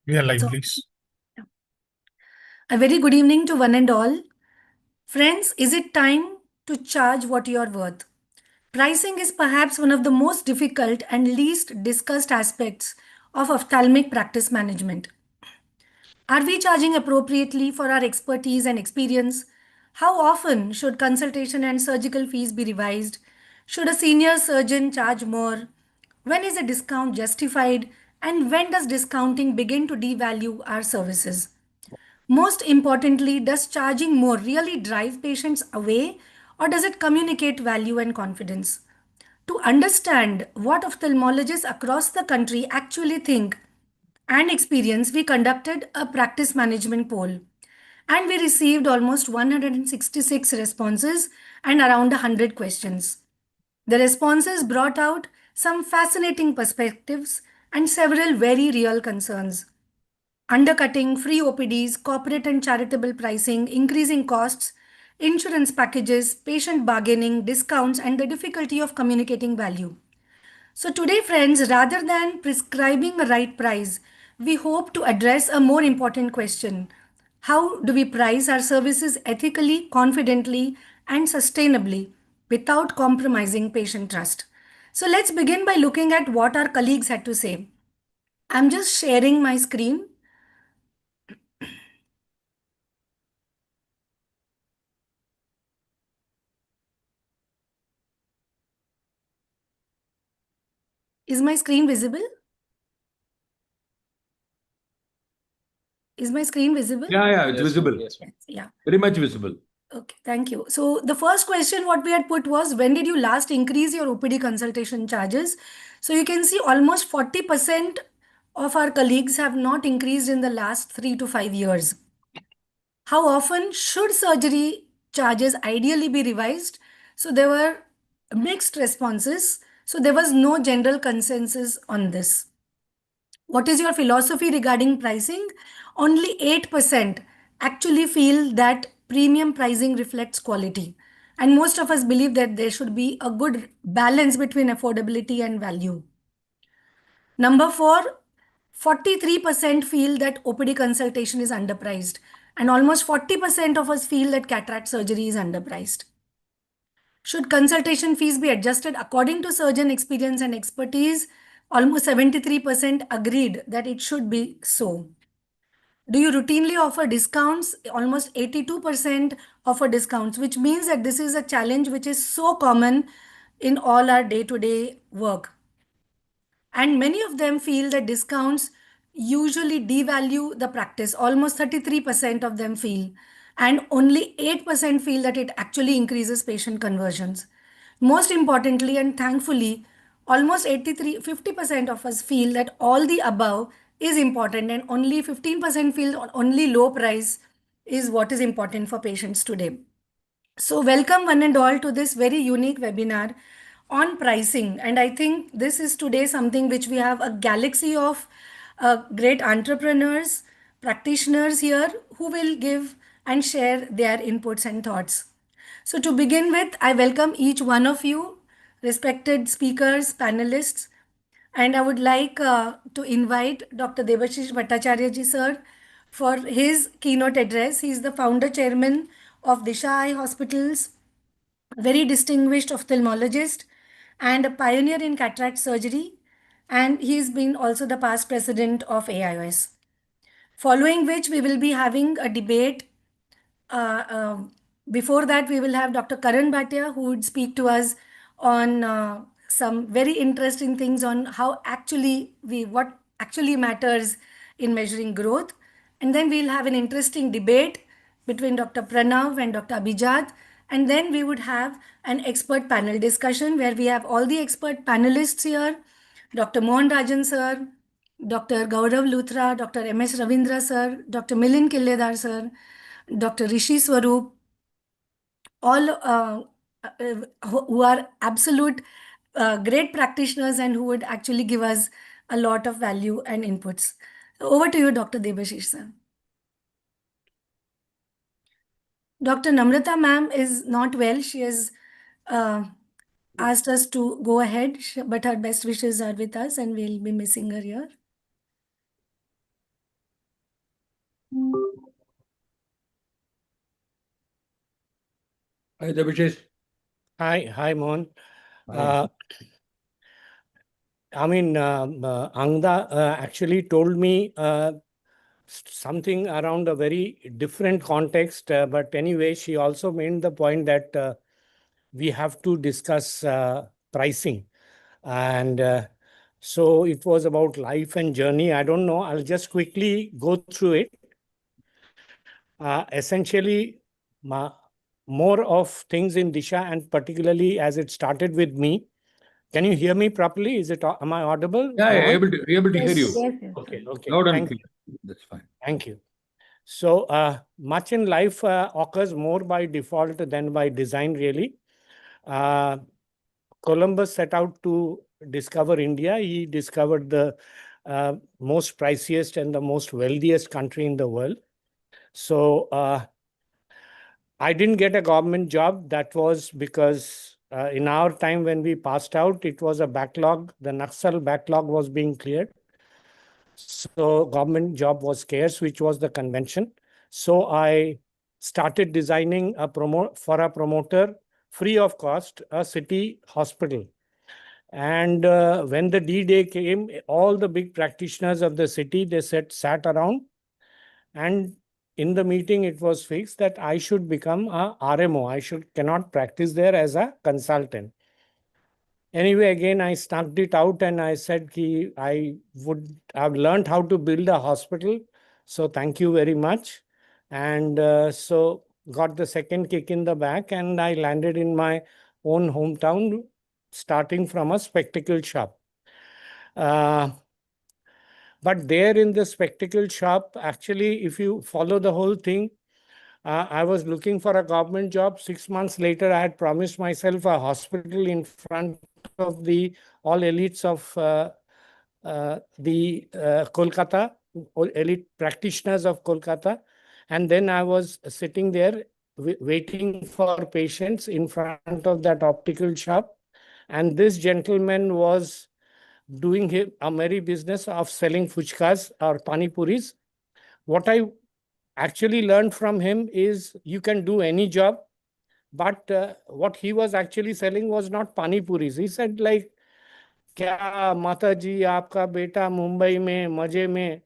We are live, So, please. a very good evening to one and all. Friends, is it time to charge what you're worth? Pricing is perhaps one of the most difficult and least discussed aspects of ophthalmic practice management. Are we charging appropriately for our expertise and experience? How often should consultation and surgical fees be revised? Should a senior surgeon charge more? When is a discount justified? And when does discounting begin to devalue our services? Most importantly, does charging more really drive patients away, or does it communicate value and confidence? To understand what ophthalmologists across the country actually think and experience, we conducted a practice management poll and we received almost 166 responses and around 100 questions. The responses brought out some fascinating perspectives and several very real concerns. Undercutting, free OPDs, corporate and charitable pricing, increasing costs, insurance packages, patient bargaining, discounts, and the difficulty of communicating value. So, today, friends, rather than prescribing a right price, we hope to address a more important question: how do we price our services ethically, confidently, and sustainably without compromising patient trust? So, let's begin by looking at what our colleagues had to say. I'm just sharing my screen. Is my screen visible? Is my screen visible? Yeah, it's Yes, visible. yes. Yes. Yeah. Very much visible. Okay, thank you. So the first question what we had put was, when did you last increase your OPD consultation charges? So you can see almost 40% of our colleagues have not increased in the last 3 to 5 years. How often should surgery charges ideally be revised? So there were mixed responses. So there was no general consensus on this. What is your philosophy regarding pricing? Only 8% actually feel that premium pricing reflects quality. And most of us believe that there should be a good balance between affordability and value. Number four, 43% feel that OPD consultation is underpriced. And almost 40% of us feel that cataract surgery is underpriced. Should consultation fees be adjusted according to surgeon experience and expertise? Almost 73% agreed that it should be so. Do you routinely offer discounts? Almost 82% offer discounts, which means that this is a challenge which is so common in all our day to day work. And many of them feel that discounts usually devalue the practice. Almost 33% of them feel. And only 8% feel that it actually increases patient conversions. Most importantly and thankfully, almost 50% of us feel that all the above is important, and only 15% feel only low price is what is important for patients today. So, welcome one and all to this very unique webinar on pricing. And I think this is today something which we have a galaxy of great entrepreneurs, practitioners here who will give and share their inputs and thoughts. So, to begin with, I welcome each one of you, respected speakers, panelists, and I would like to invite Dr. Devashish Bhattacharya ji sir for his keynote address. He is the founder chairman of Disha Eye Hospitals, a very distinguished ophthalmologist and a pioneer in cataract surgery. And he's been also the past president of Aios. Following which, we will be having a debate. uh, um, Before that, we will have Dr. Karan Bhatia, who would speak to us on some very interesting things on how actually what actually matters in measuring growth. And then we'll have an interesting debate between Dr. Pranav and Dr. Abhijat. And then we would have an expert panel discussion where we have all the expert panelists here: Dr. Mohan Rajan sir, Dr. Gaurav Luthra, Dr. M.S. Ravindra sir, Dr. Milind Killedar sir, Dr. Rishi Swaroop, all who are absolute great practitioners and who would actually give us a lot of value and inputs. Over to you, Dr. Debashish sir. Dr. Namrata ma'am is not well. She has uh, asked us to go ahead, but her best wishes are with us and we'll be missing her here. Hi, Abhishek. Hi, Mohan. Hi. Angda actually told me something around a very different context, but anyway, she also made the point that we have to discuss pricing. And so it was about life and journey. I don't know. I'll just quickly go through it. Essentially, more of things in Disha, and particularly as it started with me. Can you hear me properly? Am I audible, Yeah, Mohan? able to hear Yes. you. Yes, yes. Okay. Loud and Thank clear. you. That's fine. Thank you. So much in life occurs more by default than by design, really. Uh, Columbus set out to discover India. He discovered the most priciest and the most wealthiest country in the world. So I didn't get a government job. That was because in our time when we passed out, it was a backlog. The Naxal backlog was being cleared. So government job was scarce, which was the convention. So I started designing for a promoter free of cost a city hospital. And when the D-Day came, all the big practitioners of the city, they sat around, and in the meeting it was fixed that I should become a RMO. Cannot practice there as a consultant. Anyway, again, I snuck it out and I said I've learned how to build a hospital. So thank you very much. And so got the second kick in the back, and I landed in my own hometown, starting from a spectacle shop. Uh, but there in the spectacle shop, actually, if you follow the whole thing, I was looking for a government job. 6 months later, I had promised myself a hospital in front of the all elites of the Kolkata, all elite practitioners of Kolkata. And then I was sitting there waiting for patients in front of that optical shop. And this gentleman was doing a merry business of selling fuchkas or pani puris. What I actually learned from him is you can do any job, but what he was actually selling was not pani puris. He said like, "Kya Mata ji, aapka beta Mumbai mein maje mein,"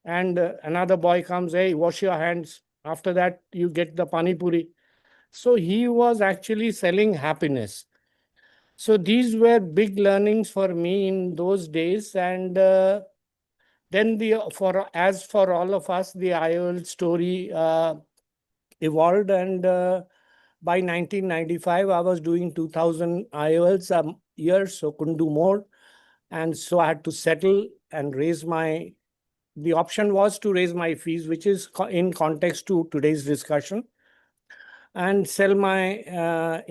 and another boy comes, "Hey, wash your hands. After that, you get the pani puri." So he was actually selling happiness. So these were big learnings for me in those days, and then as for all of us, the IOL story evolved, and by 1995, I was doing 2000 IOLs a year, so couldn't do more. And so I had to settle and the option was to raise my fees, which is in context to today's discussion, and sell my,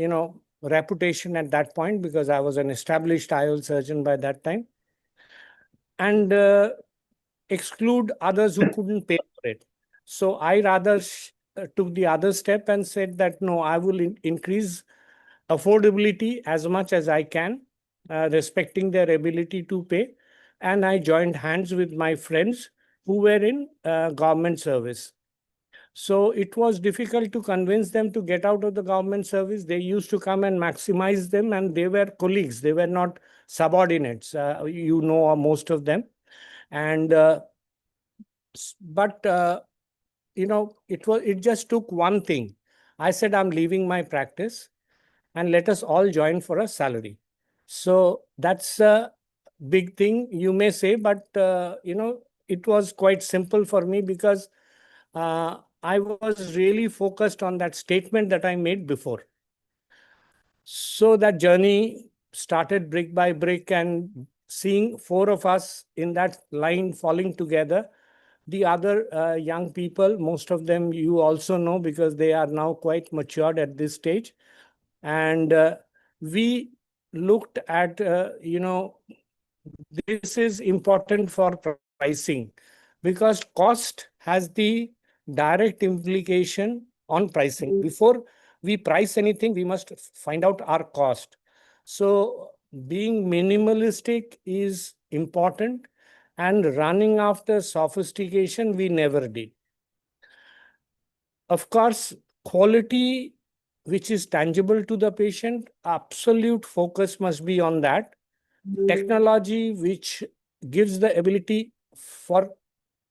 reputation at that point, because I was an established IOL surgeon by that time, and exclude others who couldn't pay for it. So I rather took the other step and said that no, I will increase affordability as much as I can, respecting their ability to pay. And I joined hands with my friends who were in government service. So it was difficult to convince them to get out of the government service. They used to come and maximize them, and they were colleagues. They were not subordinates. Most of them. And but it just took one thing. I said, I'm leaving my practice, and let us all join for a salary. So that's a big thing, you may say, but it was quite simple for me, because I was really focused on that statement that I made before. So that journey started brick by brick, and seeing four of us in that line falling together. The other young people, most of them you also know, because they are now quite matured at this stage. And we looked at, this is important for pricing, because cost has the direct implication on pricing. Before we price anything, we must find out our cost. So being minimalistic is important, and running after sophistication, we never did. Of course, quality which is tangible to the patient, absolute focus must be on that. Technology which gives the ability for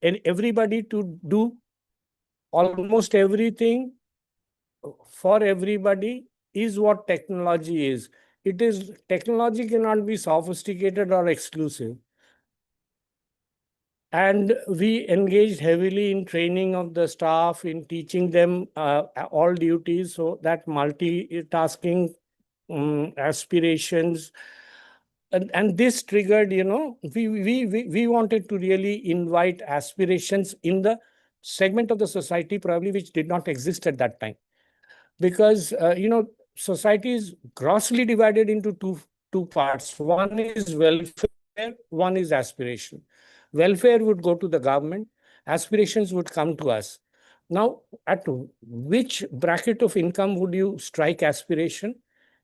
everybody to do almost everything for everybody is what technology is. It is technology cannot be sophisticated or exclusive. And we engaged heavily in training of the staff, in teaching them all duties, so that multitasking aspirations. And this triggered, we wanted to really invite aspirations in the segment of the society probably which did not exist at that time. Because, society is grossly divided into two parts. One is welfare, one is aspiration. Welfare would go to the government, aspirations would come to us. Now, at which bracket of income would you strike aspiration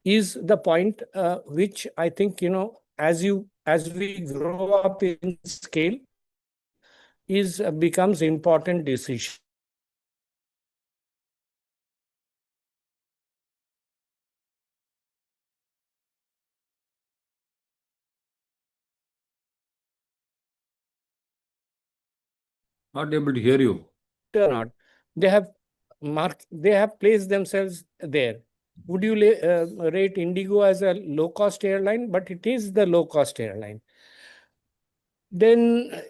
is the point, which I think, as we grow up in scale, is becomes important decision. Not able to hear you. Or not, they have placed themselves there. Would you rate Indigo as a low cost airline? But it is the low cost airline. Then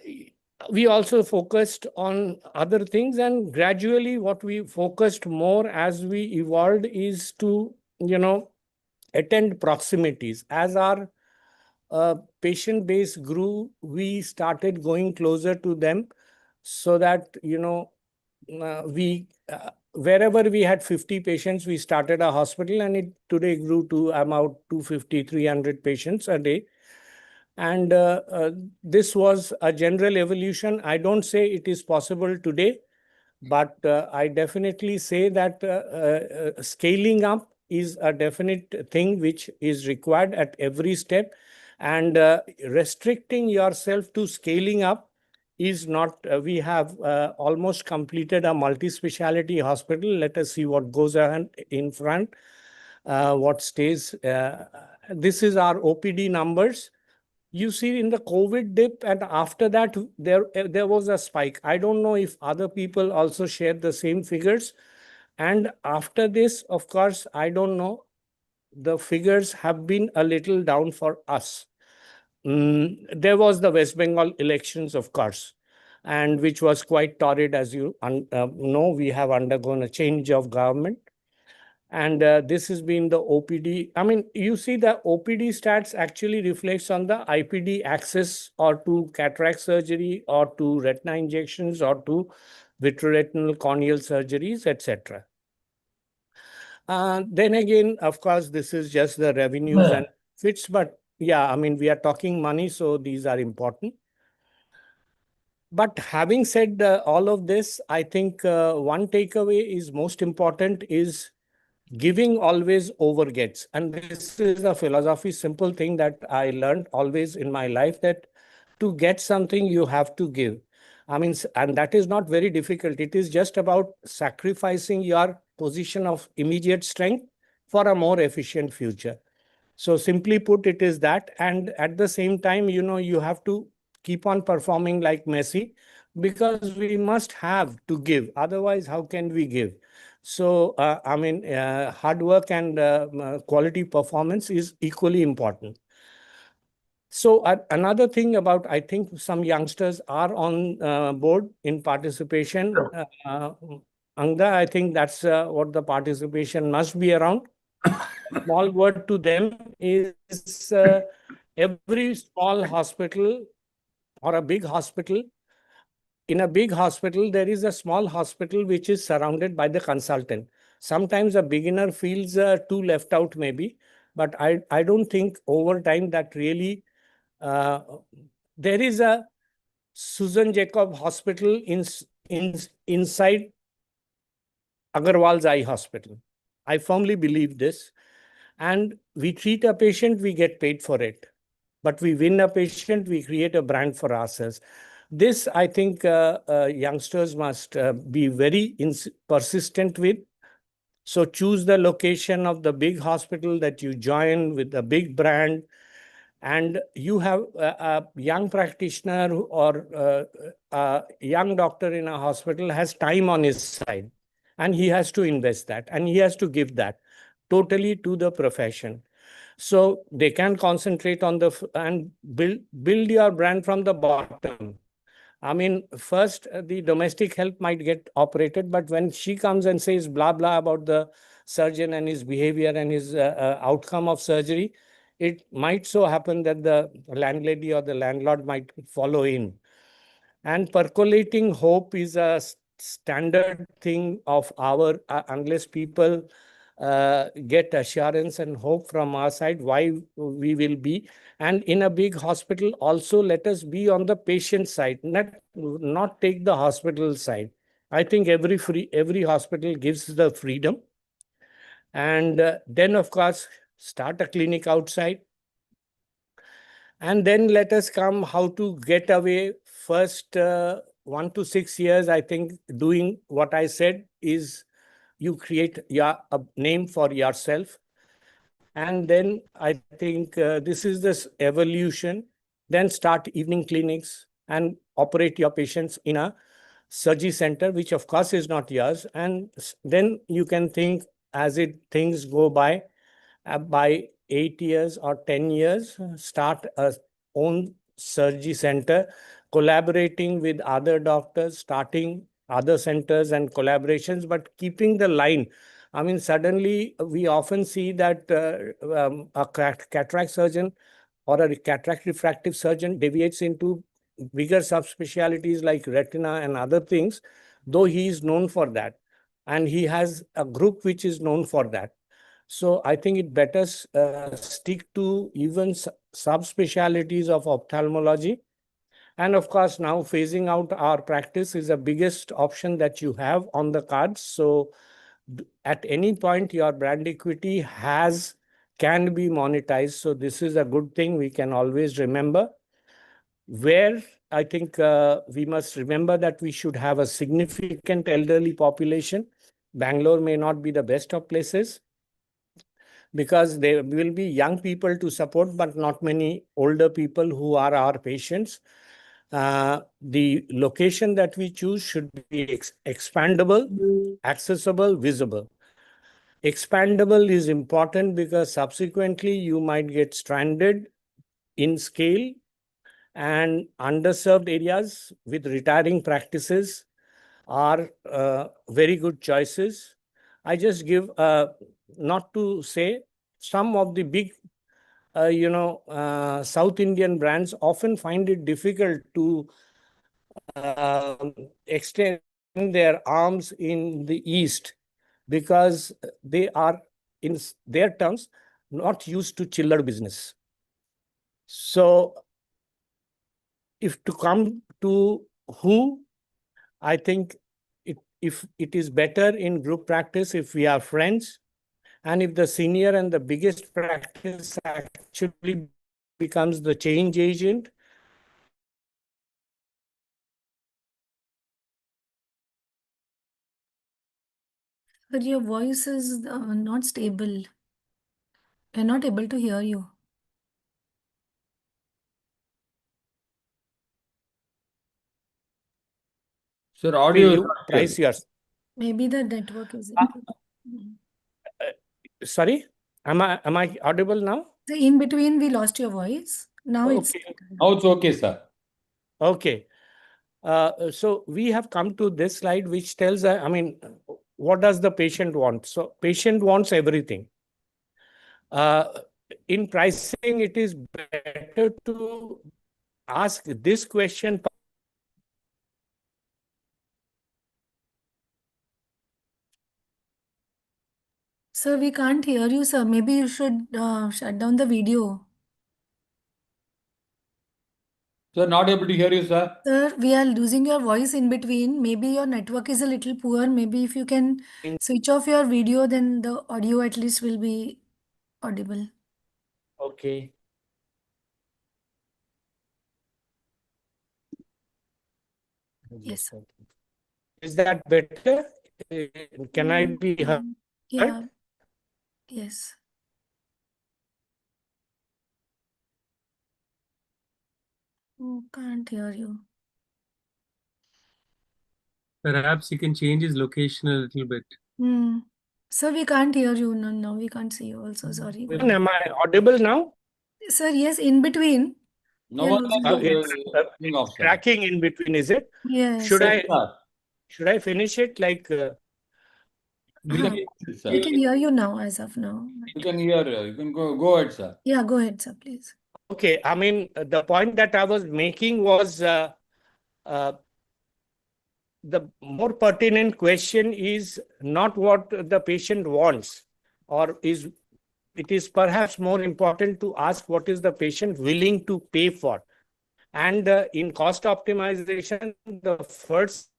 we also focused on other things, and gradually what we focused more as we evolved is to, attend proximities. As our patient base grew, we started going closer to them, so that, we wherever we had 50 patients, we started a hospital, and it today grew to about 250, 300 patients a day. And this was a general evolution. I don't say it is possible today, but I definitely say that scaling up is a definite thing which is required at every step. And restricting yourself to scaling up is not. We have almost completed a multi-speciality hospital. Let us see what goes ahead in front, what stays. This is our OPD numbers. You see in the COVID dip, and after that, there was a spike. I don't know if other people also share the same figures. And after this, of course, I don't know, the figures have been a little down for us. There was the West Bengal elections, of course, and which was quite torrid, as you know. We have undergone a change of government. And this has been the OPD. I mean, you see the OPD stats actually reflects on the IPD access, or to cataract surgery, or to retina injections, or to vitreoretinal corneal surgeries, etc. Then again, of course, this is just the revenues and fits, but yeah, I mean, we are talking money, so these are important. But having said all of this, I think one takeaway is most important is giving always overgets. And this is a philosophy, simple thing that I learned always in my life, that to get something, you have to give. I mean, and that is not very difficult. It is just about sacrificing your position of immediate strength for a more efficient future. So simply put, it is that. And at the same time, you have to keep on performing like Messi, because we must have to give. Otherwise, how can we give? So, I mean, hard work and quality performance is equally important. So another thing about, I think some youngsters are on board in participation. Angda, I think that's what the participation must be around. Small word to them is every small hospital or a big hospital, in a big hospital, there is a small hospital which is surrounded by the consultant. Sometimes a beginner feels too left out, maybe, but I don't think over time that really. There is a Susan Jacob Hospital inside Agarwal's Eye Hospital. I firmly believe this. And we treat a patient, we get paid for it. But we win a patient, we create a brand for ourselves. This, I think, youngsters must be very persistent with. So choose the location of the big hospital that you join with the big brand, and you have a young practitioner or a young doctor in a hospital has time on his side, and he has to invest that and he has to give that totally to the profession. So they can concentrate on the and build your brand from the bottom. I mean, first the domestic help might get operated, but when she comes and says blah blah about the surgeon and his behavior and his outcome of surgery, it might so happen that the landlady or the landlord might follow in. And percolating hope is a standard thing of our, unless people get assurance and hope from our side, why we will be. And in a big hospital, also let us be on the patient side, not take the hospital side. I think every hospital gives the freedom. And then, of course, start a clinic outside. And then let us come how to get away. First 1 to 6 years, I think doing what I said is you create a name for yourself. And then I think this is this evolution. Then start evening clinics and operate your patients in a surgery center, which of course is not yours. And then you can think as it things go by 8 years or 10 years, start a own surgery center, collaborating with other doctors, starting other centers and collaborations, but keeping the line. I mean, suddenly we often see that a cataract surgeon or a cataract refractive surgeon deviates into bigger subspecialties like retina and other things, though he is known for that. And he has a group which is known for that. So I think it better stick to even subspecialties of ophthalmology. And of course, now phasing out our practice is the biggest option that you have on the cards. So at any point, your brand equity can be monetized. So this is a good thing we can always remember. Where I think we must remember that we should have a significant elderly population. Bangalore may not be the best of places, because there will be young people to support, but not many older people who are our patients. The location that we choose should be expandable, accessible, visible. Expandable is important because subsequently you might get stranded in scale, and underserved areas with retiring practices are very good choices. I just give, not to say, some of the big, South Indian brands often find it difficult to extend their arms in the East because they are, in their terms, not used to chiller business. So, if to come to who, I think if it is better in group practice if we are friends, and if the senior and the biggest practice actually becomes the change agent. But your voice is not stable. We're not able to hear you. Sir, Will audio is you not clear. price yours? Maybe the network is Uh, improved. Sorry, am I audible now? So in between, we lost your voice. Now it's Okay. better. Now it's okay, sir. Okay. So we have come to this slide, which tells, I mean, what does the patient want? So patient wants everything. Uh, in pricing, it is better to ask this question. Sir, we can't hear you, sir. Maybe you should shut down the video. Sir, not able to hear you, sir. Sir, we are losing your voice in between. Maybe your network is a little poor. Maybe if you can switch off your video, then the audio at least will be audible. Okay. Yes. Is that better? Can I be heard? Yeah. Yes. Oh, can't hear you. Perhaps he can change his location a little bit. Hmm. Sir, we can't hear you. No, no, we can't see you also. Sorry. Go ahead. Am I audible now? Sir, yes, in between. No You're one losing Uh, your is it's, voice. thing off, sir. cracking in between, is it? Yes. Should Yes, I sir. should I finish it like We can hear you, We sir. can hear you now as of now. You can hear. You can go ahead, sir. Yeah, go ahead, sir, please. okay? I mean, the point that I was making was uh, the more pertinent question is not what the patient wants, or is it is perhaps more important to ask what is the patient willing to pay for. And in cost optimization, the first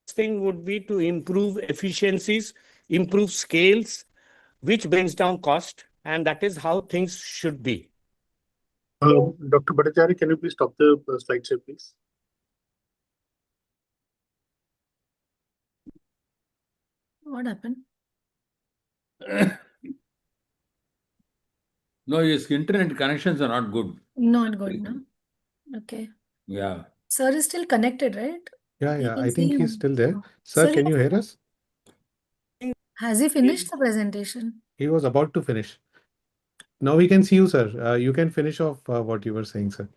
thing would be to improve efficiencies, improve scales, which brings down cost, and that is how things should be. Dr. Bhattacharya, can you please stop the slide share, please? What happened? No, his internet connections are not good. Not good, no? Okay. Yeah. Sir is still connected, right? Yeah, We yeah, can I see think he's him. still there. Sir, Sir, can you hear us? has he finished the presentation? He was about to finish. Now we can see you, sir. You can finish off what you were saying, sir.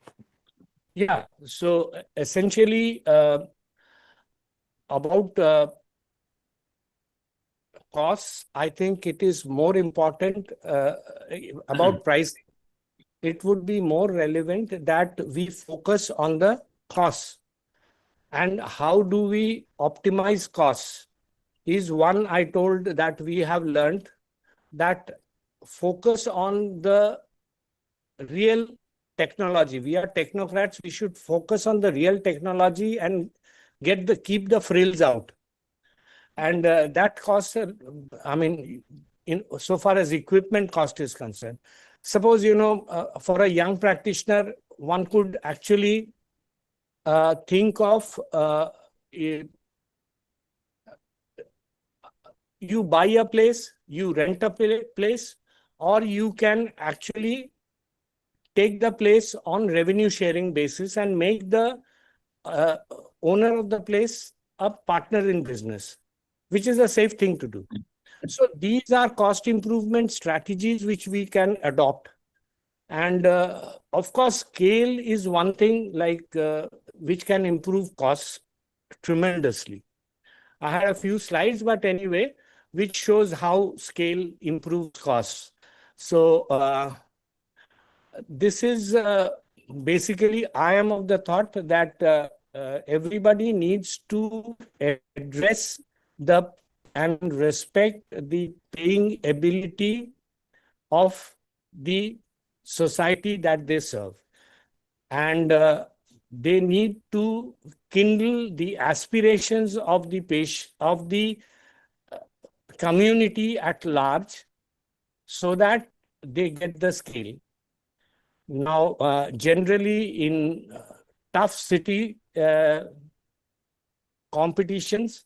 Yeah, so essentially about costs, I think it is more important about price. It would be more relevant that we focus on the costs. And how do we optimize costs is one I told that we have learned that focus on the real technology. We are technocrats. We should focus on the real technology and keep the frills out. And that costs, I mean, in so far as equipment cost is concerned. Suppose, for a young practitioner, one could actually think of you buy a place, you rent a place, or you can actually take the place on revenue sharing basis and make the owner of the place a partner in business, which is a safe thing to do. So these are cost improvement strategies which we can adopt. And of course, scale is one thing which can improve costs tremendously. I had a few slides, but anyway, which shows how scale improves costs. So this is basically, I am of the thought that everybody needs to address and respect the paying ability of the society that they serve. And they need to kindle the aspirations of the community at large so that they get the scale. Now, generally in tough city competitions,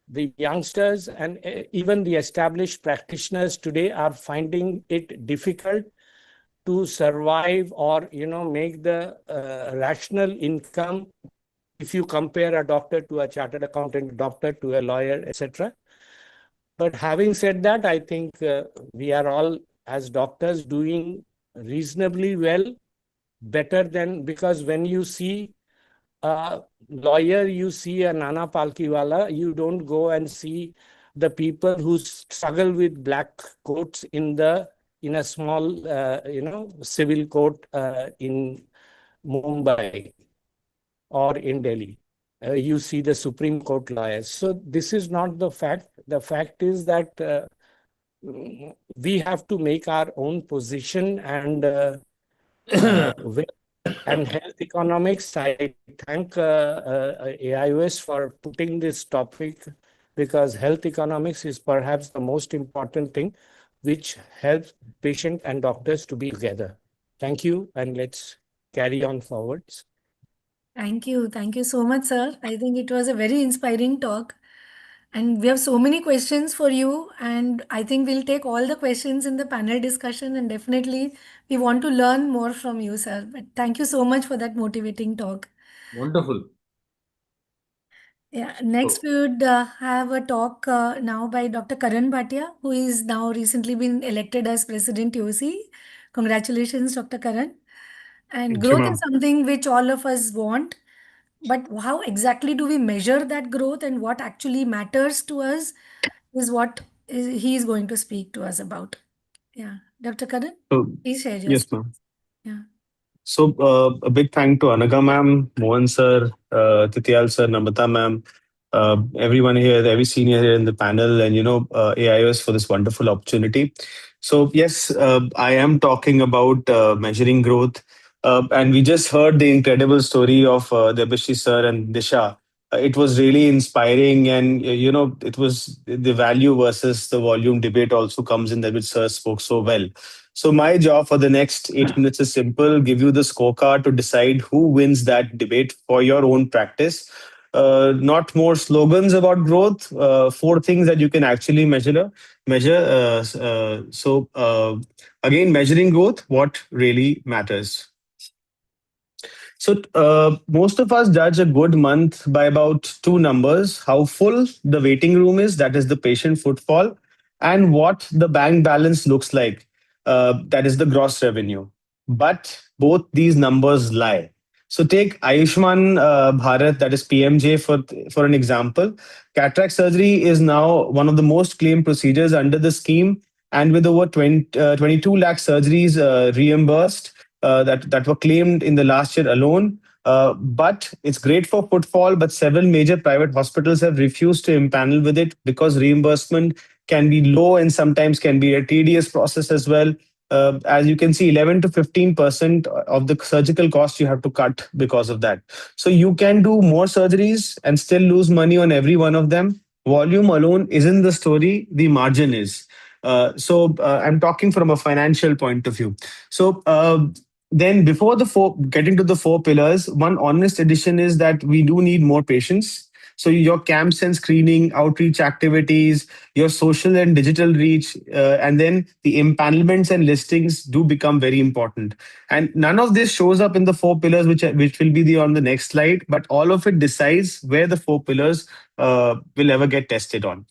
the youngsters and even the established practitioners today are finding it difficult to survive or make the rational income if you compare a doctor to a chartered accountant, doctor to a lawyer, etc. But having said that, I think we are all as doctors doing reasonably well, better than, because when you see a lawyer, you see a Nana Palkiwala, you don't go and see the people who struggle with black coats in a small, civil court in Mumbai or in Delhi. You see the Supreme Court lawyers. So this is not the fact. The fact is that we have to make our own position and and health economics. I thank Aios for putting this topic, because health economics is perhaps the most important thing which helps patient and doctors to be together. Thank you, and let's carry on forwards. Thank you. Thank you so much, sir. I think it was a very inspiring talk. And we have so many questions for you, and I think we'll take all the questions in the panel discussion, and definitely we want to learn more from you, sir. But thank you so much for that motivating talk. Wonderful. Yeah, next we would have a talk now by Dr. Karan Bhatia, who is now recently been elected as President TOC. Congratulations, Dr. Karan. And Thank you, growth is ma'am. something which all of us want, but how exactly do we measure that growth and what actually matters to us is what he is going to speak to us about. Yeah, Dr. Karan, So, please share your yes, screen. ma'am. Yeah. So, a big thank to Anaga ma'am, Mohan sir, Tityal sir, Namrata ma'am, everyone here, every senior here in the panel, and AIOS for this wonderful opportunity. So, yes, I am talking about measuring growth, and we just heard the incredible story of Debashri sir and Disha. It was really inspiring, and it was the value versus the volume debate also comes in that which sir spoke so well. So my job for the next 8 minutes is simple: give you the scorecard to decide who wins that debate for your own practice. Not more slogans about growth. Four things that you can actually measure. Again, measuring growth, what really matters. So most of us judge a good month by about two numbers: how full the waiting room is, that is the patient footfall, and what the bank balance looks like, that is the gross revenue. But both these numbers lie. So take Ayushman Bharat, that is PMJ, for an example. Cataract surgery is now one of the most claimed procedures under the scheme, and with over 22 lakh surgeries reimbursed, that were claimed in the last year alone. But it's great for footfall, but several major private hospitals have refused to impanel with it because reimbursement can be low and sometimes can be a tedious process as well. As you can see, 11 to 15% of the surgical cost you have to cut because of that. So you can do more surgeries and still lose money on every one of them. Volume alone isn't the story, the margin is. I'm talking from a financial point of view. So then before getting to the four pillars, one honest addition is that we do need more patients. So your camps and screening, outreach activities, your social and digital reach, and then the empanelments and listings do become very important. And none of this shows up in the four pillars, which will be on the next slide, but all of it decides where the four pillars will ever get tested on.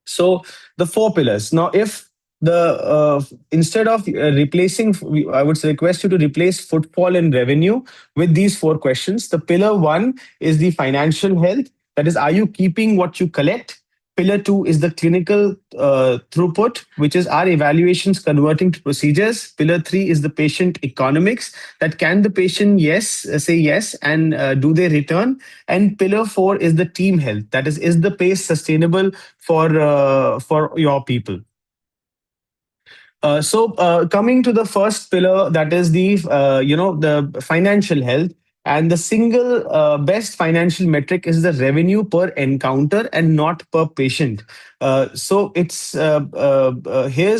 So the four pillars. Now, if the instead of replacing, I would request you to replace footfall and revenue with these four questions. The pillar one is the financial health. That is, are you keeping what you collect? Pillar two is the clinical throughput, which is, our evaluations converting to procedures. Pillar three is the patient economics. That can the patient say yes, and do they return? And pillar four is the team health. That is the pace sustainable for your people? Coming to the first pillar, that is the financial health, and the single best financial metric is the revenue per encounter and not per patient. Here's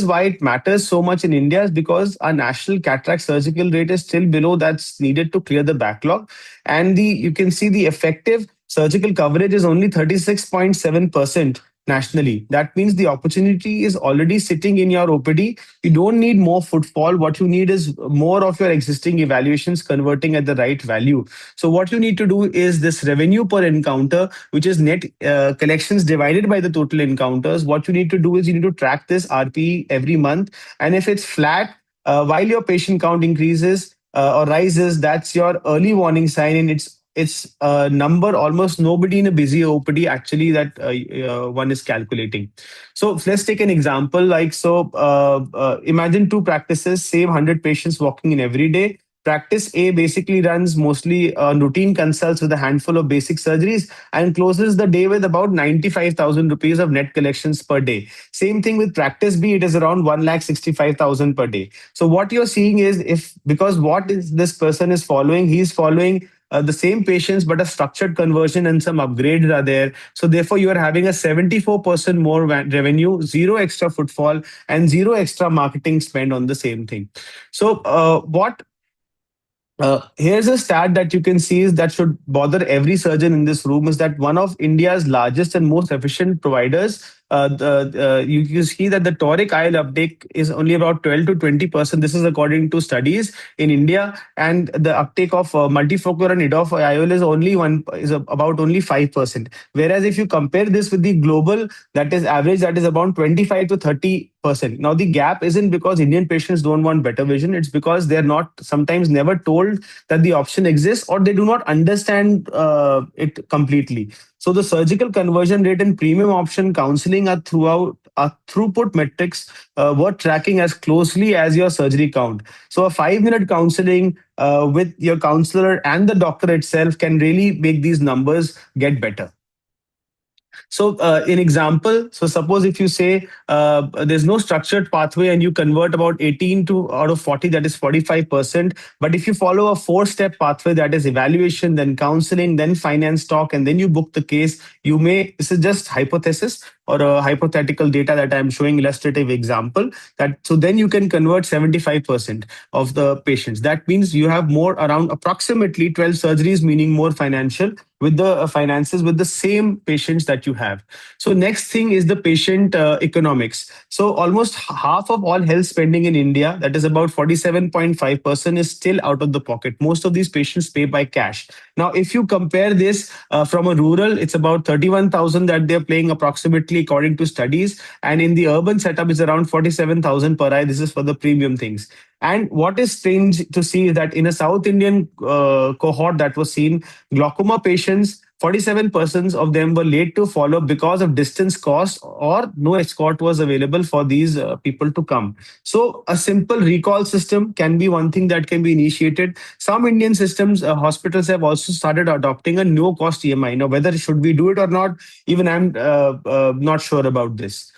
why it matters so much in India, is because our national cataract surgical rate is still below that's needed to clear the backlog, and you can see the effective surgical coverage is only 36.7% nationally. That means the opportunity is already sitting in your OPD. You don't need more footfall. What you need is more of your existing evaluations converting at the right value. So what you need to do is this revenue per encounter, which is net collections divided by the total encounters. What you need to do is you need to track this RP every month. And if it's flat, while your patient count increases or rises, that's your early warning sign, and it's a number almost nobody in a busy OPD actually that one is calculating. So let's take an example. Imagine two practices, same 100 patients walking in every day. Practice A basically runs mostly routine consults with a handful of basic surgeries and closes the day with about 95,000 rupees of net collections per day. Same thing with practice B, it is around 1,65,000 per day. So what you're seeing is, because what is this person is following, he's following the same patients, but a structured conversion and some upgrades are there. So therefore, you are having a 74% more revenue, zero extra footfall, and zero extra marketing spend on the same thing. So Here's a stat that you can see is that should bother every surgeon in this room, is that one of India's largest and most efficient providers, you see that the toric IL uptake is only about 12 to 20%. This is according to studies in India, and the uptake of multifocal and EDOF IOL is about only 5%. Whereas if you compare this with the global, that is average, that is about 25 to 30%. Now the gap isn't because Indian patients don't want better vision; it's because they're not sometimes never told that the option exists, or they do not understand it completely. So the surgical conversion rate and premium option counseling are throughput metrics worth tracking as closely as your surgery count. So a 5-minute counseling with your counselor and the doctor itself can really make these numbers get better. So in example, so suppose if you say there's no structured pathway and you convert about 18 to out of 40, that is 45%. But if you follow a 4-step pathway, that is evaluation, then counseling, then finance talk, and then you book the case, you may, this is just hypothesis or a hypothetical data that I'm showing illustrative example, that so then you can convert 75% of the patients. That means you have more around approximately 12 surgeries, meaning more financial with the finances with the same patients that you have. So next thing is the patient economics. So almost half of all health spending in India, that is about 47.5%, is still out of the pocket. Most of these patients pay by cash. Now, if you compare this from a rural, it's about 31,000 that they're paying approximately according to studies. And in the urban setup, it's around 47,000 per eye. This is for the premium things. And what is strange to see is that in a South Indian cohort that was seen, glaucoma patients, 47% of them were late to follow because of distance cost, or no escort was available for these people to come. So a simple recall system can be one thing that can be initiated. Some Indian systems, hospitals have also started adopting a no cost EMI. Now, whether should we do it or not, even I'm not sure about this.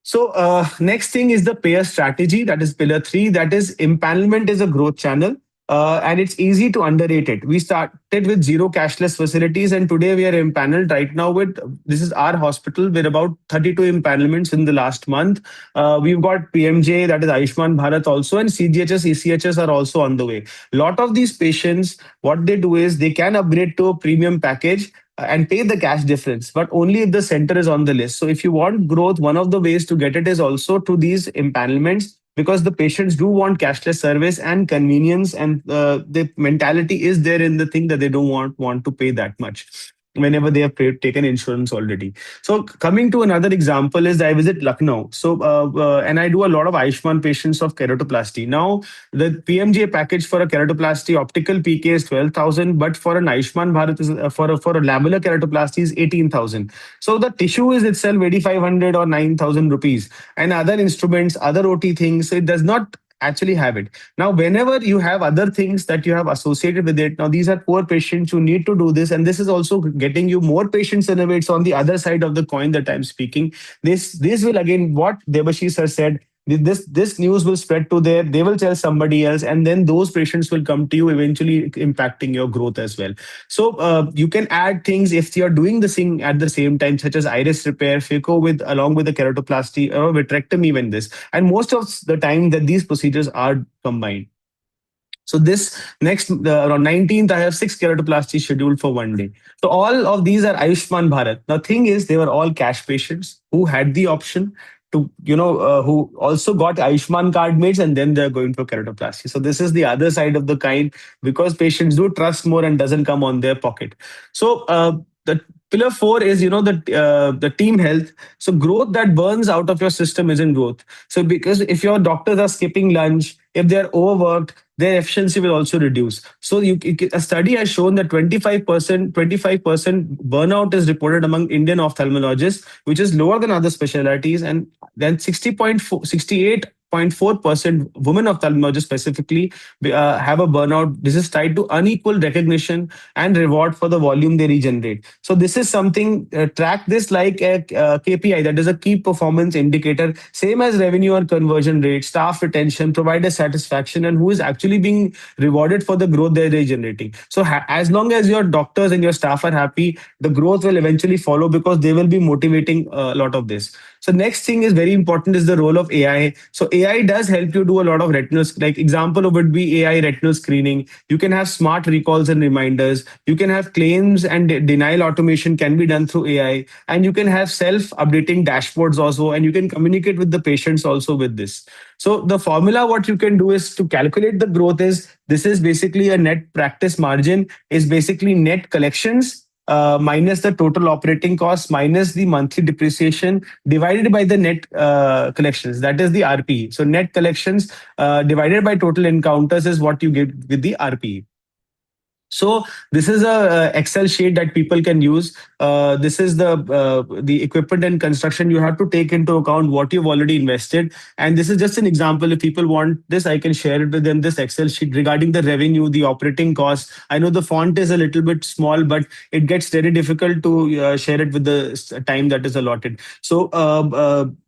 So next thing is the payer strategy. That is pillar 3. That is empanelment is a growth channel. And it's easy to underrate it. We started with 0 cashless facilities, and today we are empaneled right now with, this is our hospital, with about 32 empanelments in the last month. We've got PMJ, that is Ayushman Bharat also, and CGHS, ECHS are also on the way. A lot of these patients, what they do is they can upgrade to a premium package and pay the cash difference, but only if the center is on the list. So if you want growth, one of the ways to get it is also to these empanelments, because the patients do want cashless service and convenience, and the mentality is there in the thing that they don't want to pay that much whenever they have taken insurance already. So coming to another example is I visit Lucknow. So and I do a lot of Ayushman patients of keratoplasty. Now the PMJ package for a keratoplasty optical PK is 12,000, but for an Ayushman Bharat is for a lamellar keratoplasty is 18,000. So the tissue is itself 8,500 or 9,000 rupees, and other instruments, other OT things, so it does not actually have it. Now, whenever you have other things that you have associated with it, now these are poor patients who need to do this, and this is also getting you more patients in a way. It's on the other side of the coin that I'm speaking. This will again, what Debashish sir said, this news will spread to they will tell somebody else, and then those patients will come to you, eventually impacting your growth as well. So you can add things if you're doing the thing at the same time, such as iris repair, phaco with along with the keratoplasty or vitrectomy when this, and most of the time that these procedures are combined. So this next around 19th, I have 6 keratoplasty scheduled for one day. So all of these are Ayushman Bharat. Now thing is, they were all cash patients who had the option to, who also got Ayushman card mates, and then they're going for keratoplasty. So this is the other side of the kind, because patients do trust more and doesn't come on their pocket. So the pillar 4 is, the team health. So growth that burns out of your system isn't growth. So because if your doctors are skipping lunch, if they're overworked, their efficiency will also reduce. So a study has shown that 25% burnout is reported among Indian ophthalmologists, which is lower than other specialties, and then 68.4% women ophthalmologists specifically have a burnout. This is tied to unequal recognition and reward for the volume they regenerate. So this is something, track this like a KPI, that is a key performance indicator, same as revenue or conversion rate, staff retention, provider satisfaction, and who is actually being rewarded for the growth they're generating. So as long as your doctors and your staff are happy, the growth will eventually follow, because they will be motivating a lot of this. So next thing is very important, is the role of AI. So AI does help you do a lot of retinal, like example of would be AI retinal screening. You can have smart recalls and reminders. You can have claims and denial automation can be done through AI, and you can have self-updating dashboards also, and you can communicate with the patients also with this. So the formula, what you can do is to calculate the growth is this is basically a net practice margin is basically net collections minus the total operating cost minus the monthly depreciation divided by the net collections. That is the RP. So net collections divided by total encounters is what you get with the RP. So this is a Excel sheet that people can use. This is the equipment and construction. You have to take into account what you've already invested. And this is just an example. If people want this, I can share it with them. This Excel sheet regarding the revenue, the operating costs. I know the font is a little bit small, but it gets very difficult to share it with the time that is allotted. So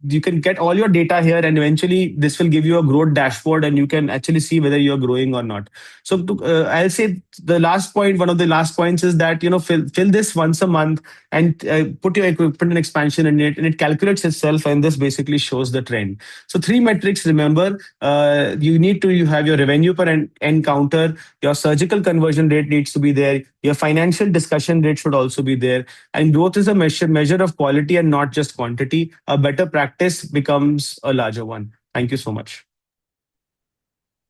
you can get all your data here, and eventually this will give you a growth dashboard, and you can actually see whether you're growing or not. So I'll say one of the last points is that fill this once a month and put your equipment and expansion in it, and it calculates itself, and this basically shows the trend. So 3 metrics. Remember, you have your revenue per encounter, your surgical conversion rate needs to be there, your financial discussion rate should also be there, and growth is a measure of quality and not just quantity. A better practice becomes a larger one. Thank you so much.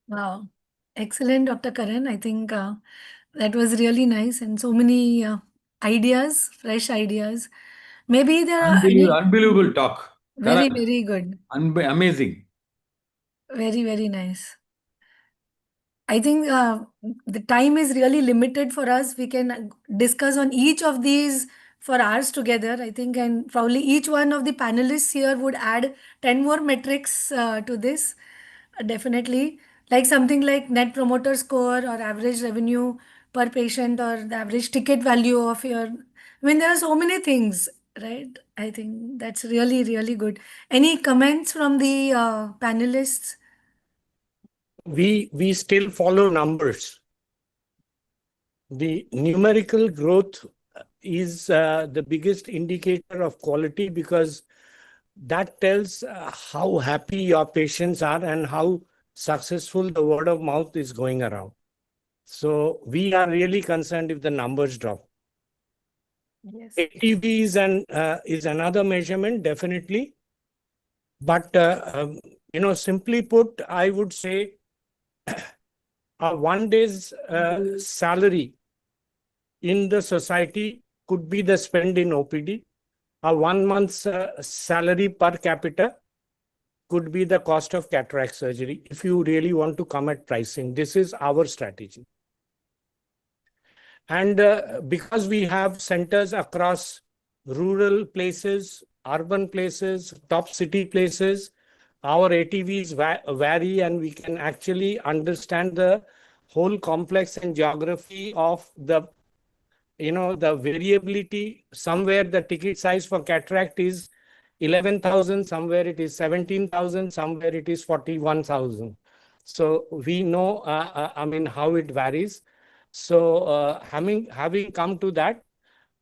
Wow. Excellent, Dr. Karan. I think that was really nice and so many ideas, fresh ideas. Maybe there are Unbelievable talk. very, Karan, very good. amazing. Very, very nice. I think the time is really limited for us. We can discuss on each of these for hours together, I think, and probably each one of the panelists here would add 10 more metrics to this. Definitely. Like something like net promoter score or average revenue per patient or the average ticket value of your. I mean, there are so many things, right? I think that's really, really good. Any comments from the panelists? We still follow numbers. The numerical growth is the biggest indicator of quality because that tells how happy your patients are and how successful the word of mouth is going around. So we are really concerned if the numbers drop. Yes. ATV is another measurement, definitely. But, simply put, I would say a 1 day's salary in the society could be the spend in OPD. A 1 month's salary per capita could be the cost of cataract surgery. If you really want to come at pricing, this is our strategy. And because we have centers across rural places, urban places, top city places, our ATVs vary, and we can actually understand the whole complex and geography of the variability. Somewhere the ticket size for cataract is 11,000, somewhere it is 17,000, somewhere it is 41,000. So we know, how it varies. So having come to that,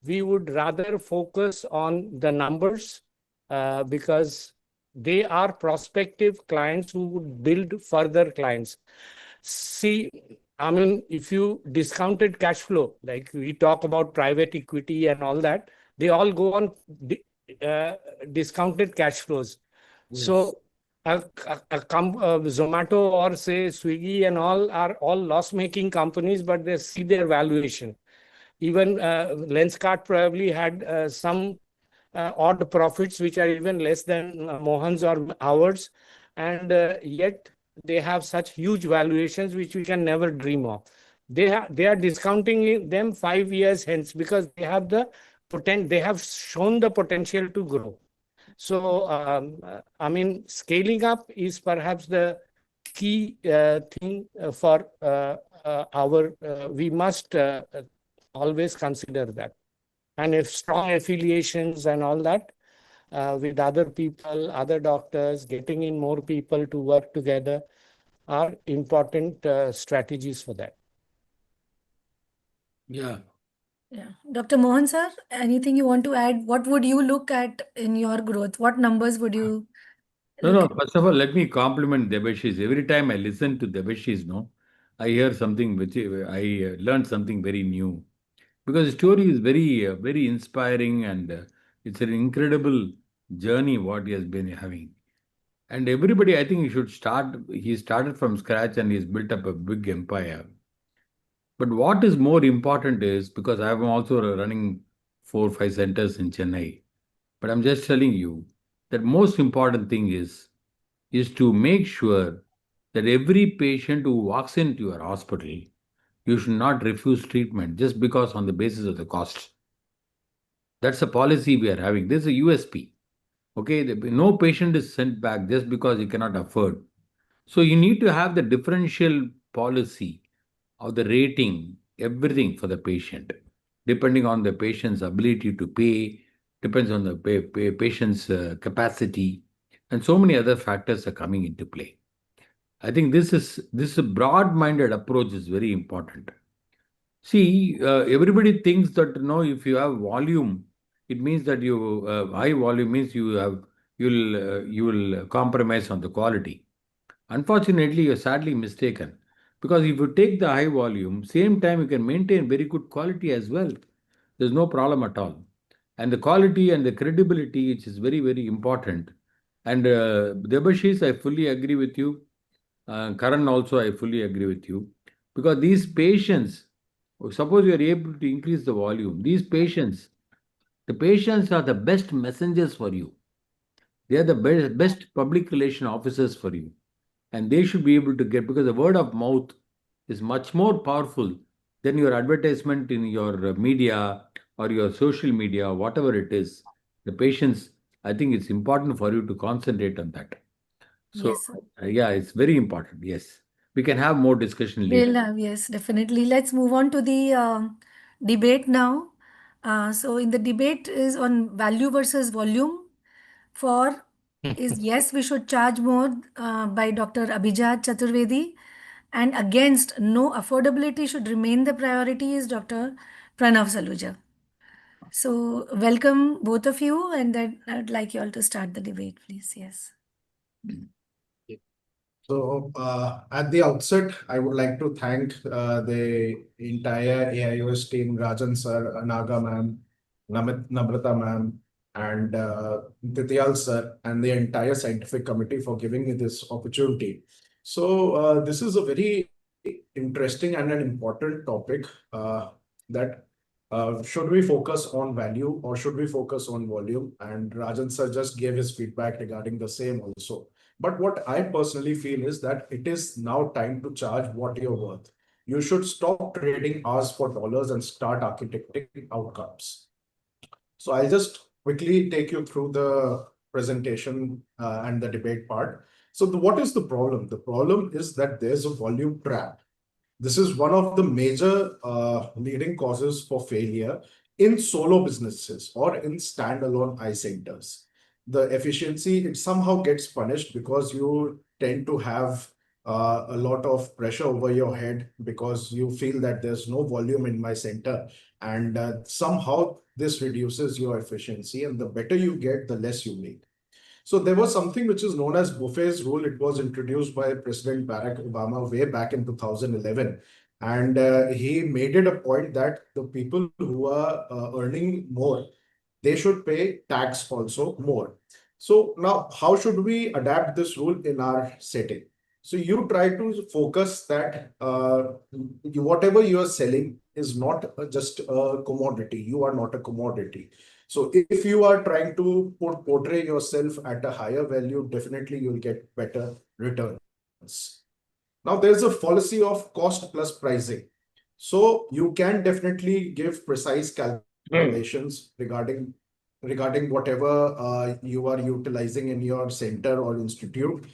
we would rather focus on the numbers because they are prospective clients who would build further clients. See, if you discounted cash flow, like we talk about private equity and all that, they all go on discounted cash flows. Yes. So Zomato or say Swiggy and all are all loss-making companies, but they see their valuation. Even Lenskart probably had some odd profits, which are even less than Mohan's or ours. And yet they have such huge valuations, which we can never dream of. They are discounting them 5 years hence because they have they have shown the potential to grow. So, scaling up is perhaps the key thing for we must always consider that. And if strong affiliations and all that with other people, other doctors, getting in more people to work together are important strategies for that. Yeah. Yeah. Dr. Mohan sir, anything you want to add? What would you look at in your growth? What numbers would you No, no. Okay. First of all, let me compliment Debashis. Every time I listen to Debashis, no, I hear something which I learned something very new. Because the story is very inspiring, and it's an incredible journey what he has been having. And everybody, I think he should start. He started from scratch and he's built up a big empire. But what is more important is because I am also running 4 5 centers in Chennai. But I'm just telling you that most important thing is to make sure that every patient who walks into your hospital, you should not refuse treatment just because on the basis of the cost. That's a policy we are having. This is a USP. Okay, no patient is sent back just because he cannot afford. So you need to have the differential policy of the rating, everything for the patient, depending on the patient's ability to pay, depends on the patient's capacity, and so many other factors are coming into play. I think this broad-minded approach is very important. See, everybody thinks that if you have volume, it means that you high volume means you will compromise on the quality. Unfortunately, you're sadly mistaken because if you take the high volume, same time you can maintain very good quality as well. There's no problem at all, and the quality and the credibility, which is very important. And Debashis, I fully agree with you. Karan also, I fully agree with you because these patients, suppose you are able to increase the volume, the patients are the best messengers for you. They are the best public relation officers for you, and they should be able to get because the word of mouth is much more powerful than your advertisement in your media or your social media, whatever it is. The patients, I think it's important for you to concentrate on that. So, Yes, sir. yeah, it's very important. Yes. We can have more discussion later. We'll have, yes, definitely. Let's move on to the debate now. So, in the debate is on value versus volume. For is yes, we should charge more by Dr. Abhijat Chaturvedi, and against no, affordability should remain the priority is Dr. Pranav Saluja. So, welcome both of you, and then I'd like you all to start the debate, please. Yes. So, at the outset, I would like to thank the entire Aios team, Rajan sir, Anaga ma'am, Namrata ma'am, and Tityal sir, and the entire scientific committee for giving me this opportunity. So, this is a very interesting and an important topic that should we focus on value or should we focus on volume? And Rajan sir just gave his feedback regarding the same also. But what I personally feel is that it is now time to charge what you're worth. You should stop trading hours for dollars and start architecting outcomes. So I'll just quickly take you through the presentation and the debate part. So what is the problem? The problem is that there's a volume trap. This is one of the major leading causes for failure in solo businesses or in standalone eye centers. The efficiency, it somehow gets punished because you tend to have a lot of pressure over your head because you feel that there's no volume in my center. And somehow this reduces your efficiency, and the better you get, the less you make. So there was something which is known as Buffet's rule. It was introduced by President Barack Obama way back in 2011. And he made it a point that the people who are earning more, they should pay tax also more. So now how should we adapt this rule in our setting? So you try to focus that whatever you are selling is not just a commodity. You are not a commodity. So if you are trying to portray yourself at a higher value, definitely you'll get better returns. Now there's a policy of cost plus pricing. So you can definitely give precise calculations regarding whatever you are utilizing in your center or institute.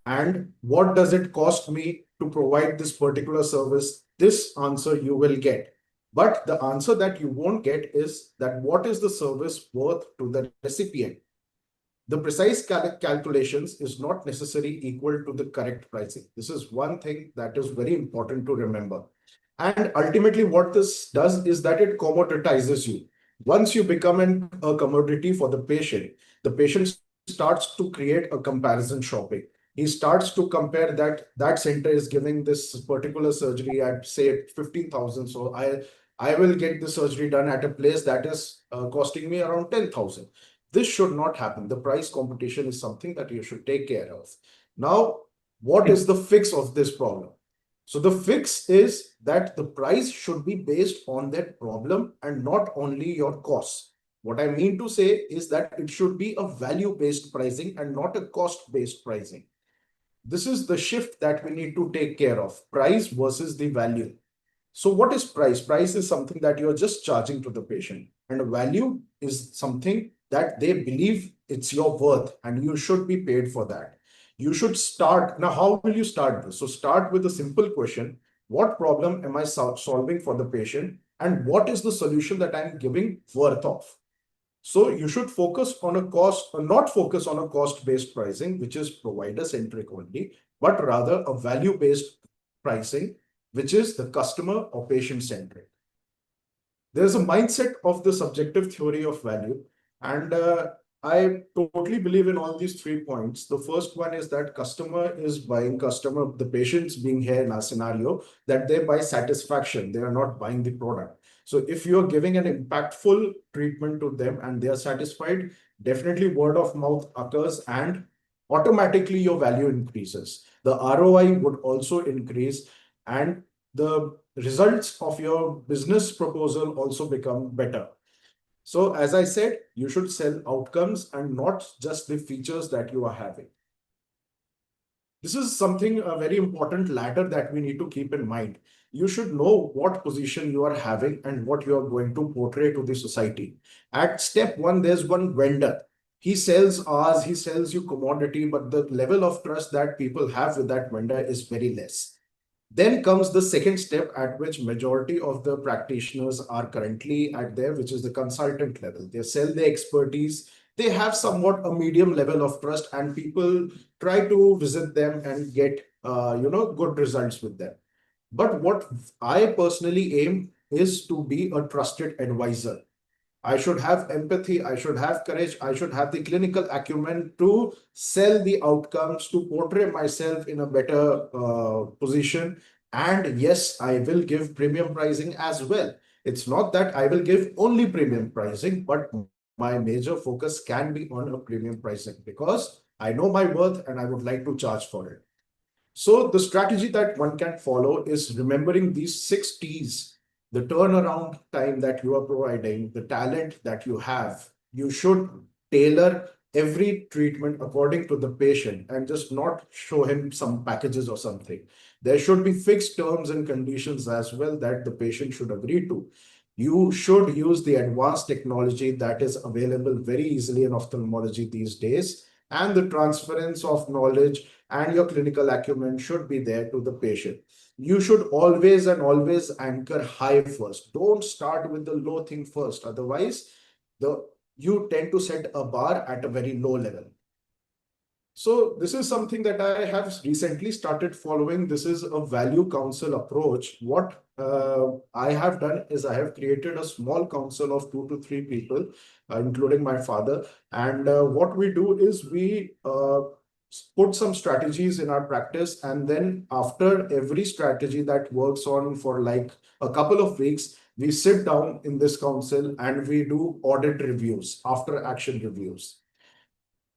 And what does it cost me to provide this particular service? This answer you will get. But the answer that you won't get is that what is the service worth to the recipient? The precise calculations is not necessarily equal to the correct pricing. This is one thing that is very important to remember. And ultimately what this does is that it commoditizes you. Once you become a commodity for the patient starts to create a comparison shopping. He starts to compare that center is giving this particular surgery at say 15,000. So I will get the surgery done at a place that is costing me around 10,000. This should not happen. The price competition is something that you should take care of. Now, what is the fix of this problem? So the fix is that the price should be based on that problem and not only your costs. What I mean to say is that it should be a value-based pricing and not a cost-based pricing. This is the shift that we need to take care of, price versus the value. So what is price? Price is something that you're just charging to the patient, and a value is something that they believe it's your worth and you should be paid for that. You should start. Now, how will you start this? So start with a simple question. What problem am I solving for the patient? And what is the solution that I'm giving worth of? So you should focus on a cost, or not focus on a cost-based pricing, which is provider-centric only, but rather a value-based pricing, which is the customer or patient-centric. There's a mindset of the subjective theory of value, and I totally believe in all these 3 points. The first one is that customer is buying the patients being here in our scenario, that they buy satisfaction. They are not buying the product. So if you're giving an impactful treatment to them and they are satisfied, definitely word of mouth occurs and automatically your value increases. The ROI would also increase and the results of your business proposal also become better. So as I said, you should sell outcomes and not just the features that you are having. This is something, a very important ladder that we need to keep in mind. You should know what position you are having and what you are going to portray to the society. At step one, there's one vendor. He sells ours, he sells you commodity, but the level of trust that people have with that vendor is very less. Then comes the second step at which majority of the practitioners are currently at there, which is the consultant level. They sell their expertise. They have somewhat a medium level of trust and people try to visit them and get good results with them. But what I personally aim is to be a trusted advisor. I should have empathy, I should have courage, I should have the clinical acumen to sell the outcomes, to portray myself in a better position. And yes, I will give premium pricing as well. It's not that I will give only premium pricing, but my major focus can be on a premium pricing because I know my worth and I would like to charge for it. So the strategy that one can follow is remembering these 6 T's: the turnaround time that you are providing, the talent that you have. You should tailor every treatment according to the patient and just not show him some packages or something. There should be fixed terms and conditions as well that the patient should agree to. You should use the advanced technology that is available very easily in ophthalmology these days, and the transference of knowledge and your clinical acumen should be there to the patient. You should always anchor high first. Don't start with the low thing first. Otherwise, you tend to set a bar at a very low level. So this is something that I have recently started following. This is a value council approach. What I have done is I have created a small council of 2 to 3 people, including my father. And what we do is we put some strategies in our practice. And then after every strategy that works on for like a couple of weeks, we sit down in this council and we do audit reviews, after action reviews.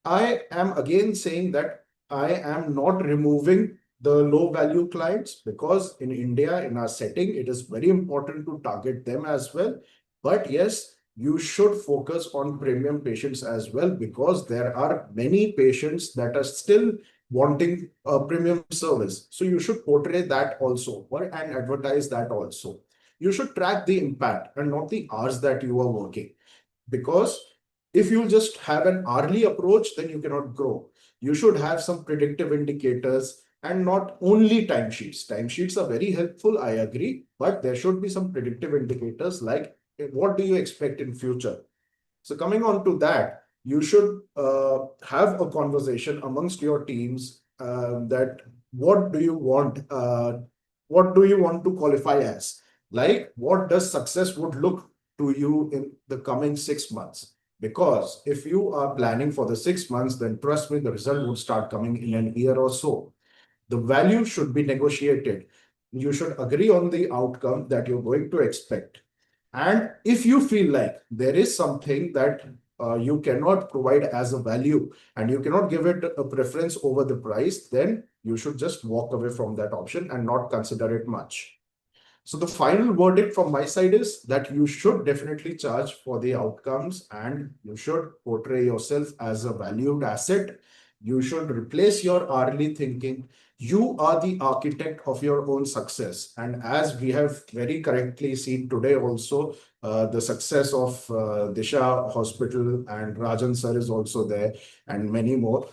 I am again saying that I am not removing the low value clients because in India, in our setting, it is very important to target them as well. But yes, you should focus on premium patients as well because there are many patients that are still wanting a premium service. So you should portray that also and advertise that also. You should track the impact and not the hours that you are working, because if you just have an hourly approach, then you cannot grow. You should have some predictive indicators and not only timesheets. Timesheets are very helpful, I agree, but there should be some predictive indicators like what do you expect in future? So coming on to that, you should have a conversation amongst your teams that what do you want? What do you want to qualify as? Like, what does success would look to you in the coming 6 months? Because if you are planning for the 6 months, then trust me, the result would start coming in an year or so. The value should be negotiated. You should agree on the outcome that you're going to expect. And if you feel like there is something that you cannot provide as a value and you cannot give it a preference over the price, then you should just walk away from that option and not consider it much. So the final verdict from my side is that you should definitely charge for the outcomes and you should portray yourself as a valued asset. You should replace your hourly thinking. You are the architect of your own success. And as we have very correctly seen today also, the success of Disha Hospital, and Rajan sir is also there, and many more.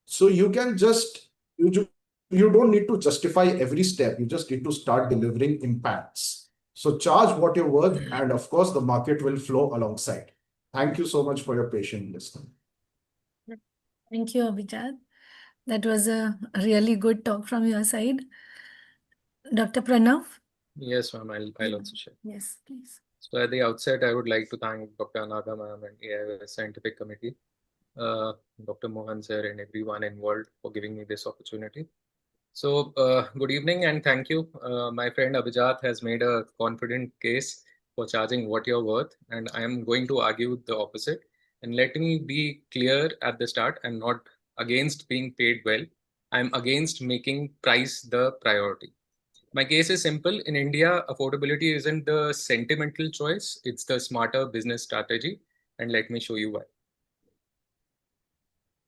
So you can just, you don't need to justify every step. You just need to start delivering impacts. So charge what you're worth, and of course, the market will flow alongside. Thank you so much for your patient listening. Thank you, Abhijat. That was a really good talk from your side. Dr. Pranav? Yes, ma'am, I'll also share. Yes, please. So at the outset, I would like to thank Dr. Anaga ma'am and Aios Scientific Committee, Dr. Mohan sir, and everyone involved for giving me this opportunity. So good evening and thank you. My friend Abhijat has made a confident case for charging what you're worth, and I am going to argue the opposite. And let me be clear at the start, I'm not against being paid well. I'm against making price the priority. My case is simple. In India, affordability isn't the sentimental choice, it's the smarter business strategy. And let me show you why.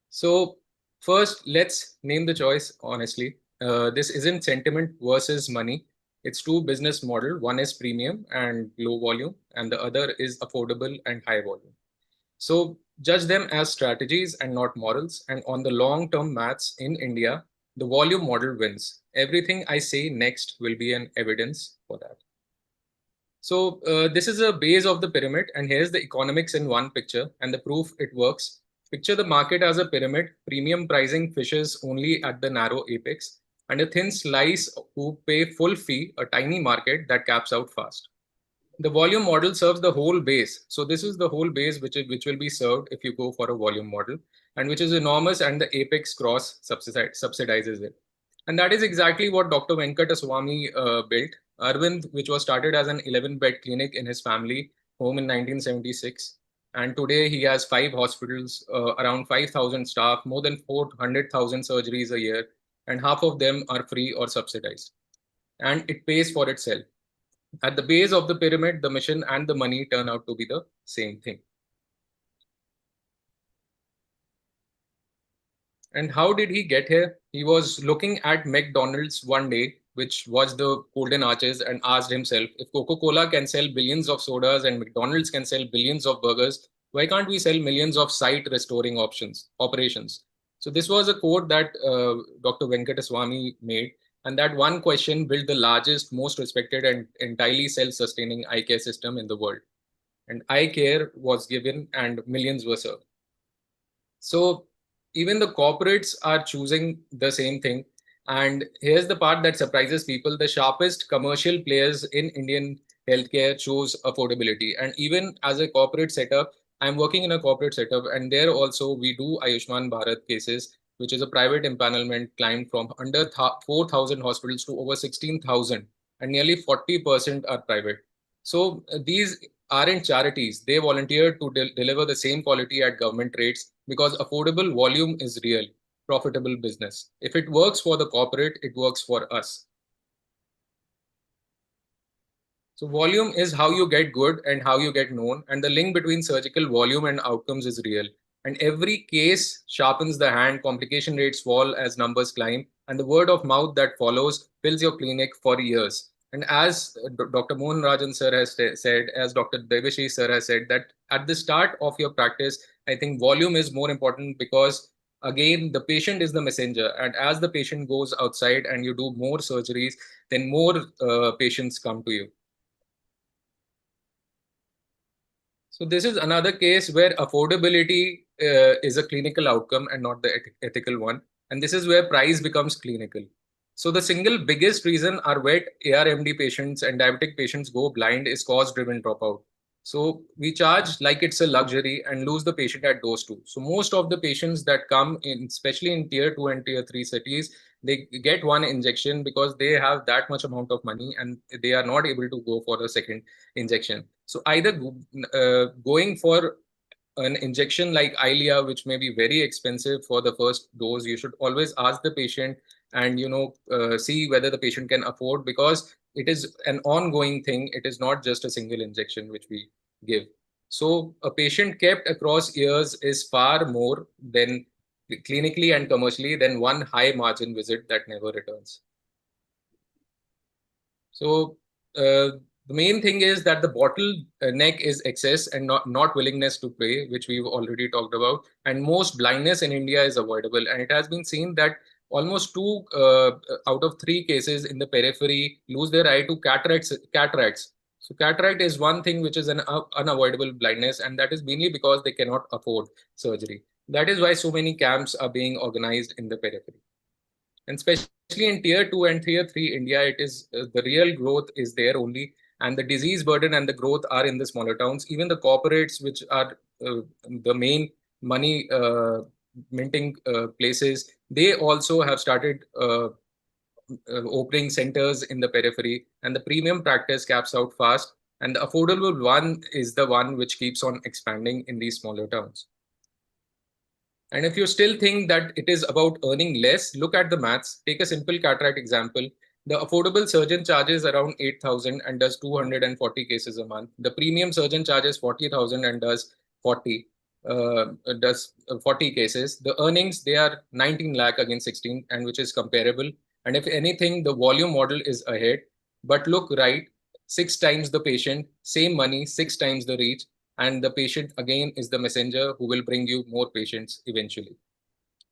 So first, let's name the choice honestly. This isn't sentiment versus money. It's two business model. One is premium and low volume, and the other is affordable and high volume. So judge them as strategies and not morals. And on the long-term maths in India, the volume model wins. Everything I say next will be an evidence for that. So this is a base of the pyramid, and here's the economics in one picture and the proof it works. Picture the market as a pyramid. Premium pricing fishes only at the narrow apex, and a thin slice who pay full fee, a tiny market that caps out fast. The volume model serves the whole base. So this is the whole base which will be served if you go for a volume model, and which is enormous, and the apex cross subsidizes it. And that is exactly what Dr. Venkataswamy built. Arvind, which was started as an 11-bed clinic in his family home in 1976. And today he has 5 hospitals, around 5,000 staff, more than 400,000 surgeries a year, and half of them are free or subsidized. And it pays for itself. At the base of the pyramid, the mission and the money turn out to be the same thing. And how did he get here? He was looking at McDonald's one day, which was the Golden Arches, and asked himself, if Coca-Cola can sell billions of sodas and McDonald's can sell billions of burgers, why can't we sell millions of site restoring operations? So this was a quote that Dr. Venkataswamy made. And that one question built the largest, most respected, and entirely self-sustaining eye care system in the world. And eye care was given and millions were served. So even the corporates are choosing the same thing. And here's the part that surprises people. The sharpest commercial players in Indian healthcare chose affordability. And even as a corporate setup, I'm working in a corporate setup, and there also we do Ayushman Bharat cases, which is a private empanelment climbed from under 4,000 hospitals to over 16,000, and nearly 40% are private. So these aren't charities. They volunteer to deliver the same quality at government rates because affordable volume is real, profitable business. If it works for the corporate, it works for us. So volume is how you get good and how you get known, and the link between surgical volume and outcomes is real. And every case sharpens the hand, complication rates fall as numbers climb, and the word of mouth that follows fills your clinic for years. And as Dr. Mohan Rajan sir has said, as Dr. Devashi sir has said, that at the start of your practice, I think volume is more important because again, the patient is the messenger. And as the patient goes outside and you do more surgeries, then more patients come to you. So this is another case where affordability is a clinical outcome and not the ethical one. And this is where price becomes clinical. So the single biggest reason our wet ARMD patients and diabetic patients go blind is cost-driven dropout. So we charge like it's a luxury and lose the patient at dose 2. So most of the patients that come in, especially in tier 2 and tier 3 cities, they get one injection because they have that much amount of money and they are not able to go for a second injection. So either going for an injection like Eylea, which may be very expensive for the first dose, you should always ask the patient and see whether the patient can afford, because it is an ongoing thing. It is not just a single injection which we give. So a patient kept across years is far more than clinically and commercially than one high margin visit that never returns. So the main thing is that the bottleneck is excess and not willingness to pay, which we've already talked about. And most blindness in India is avoidable. And it has been seen that almost 2 out of 3 cases in the periphery lose their eye to cataracts. So cataract is one thing which is an unavoidable blindness, and that is mainly because they cannot afford surgery. That is why so many camps are being organized in the periphery. And especially in tier 2 and tier 3 India, it is the real growth is there only, and the disease burden and the growth are in the smaller towns. Even the corporates, which are the main money minting places, they also have started opening centers in the periphery, and the premium practice caps out fast, and the affordable one is the one which keeps on expanding in these smaller towns. And if you still think that it is about earning less, look at the maths. Take a simple cataract example. The affordable surgeon charges around 8,000 and does 240 cases a month. The premium surgeon charges 40,000 and does 40 cases. The earnings, they are 19 lakh against 16, and which is comparable. And if anything, the volume model is ahead. But look right, 6 times the patient, same money, 6 times the reach, and the patient again is the messenger who will bring you more patients eventually.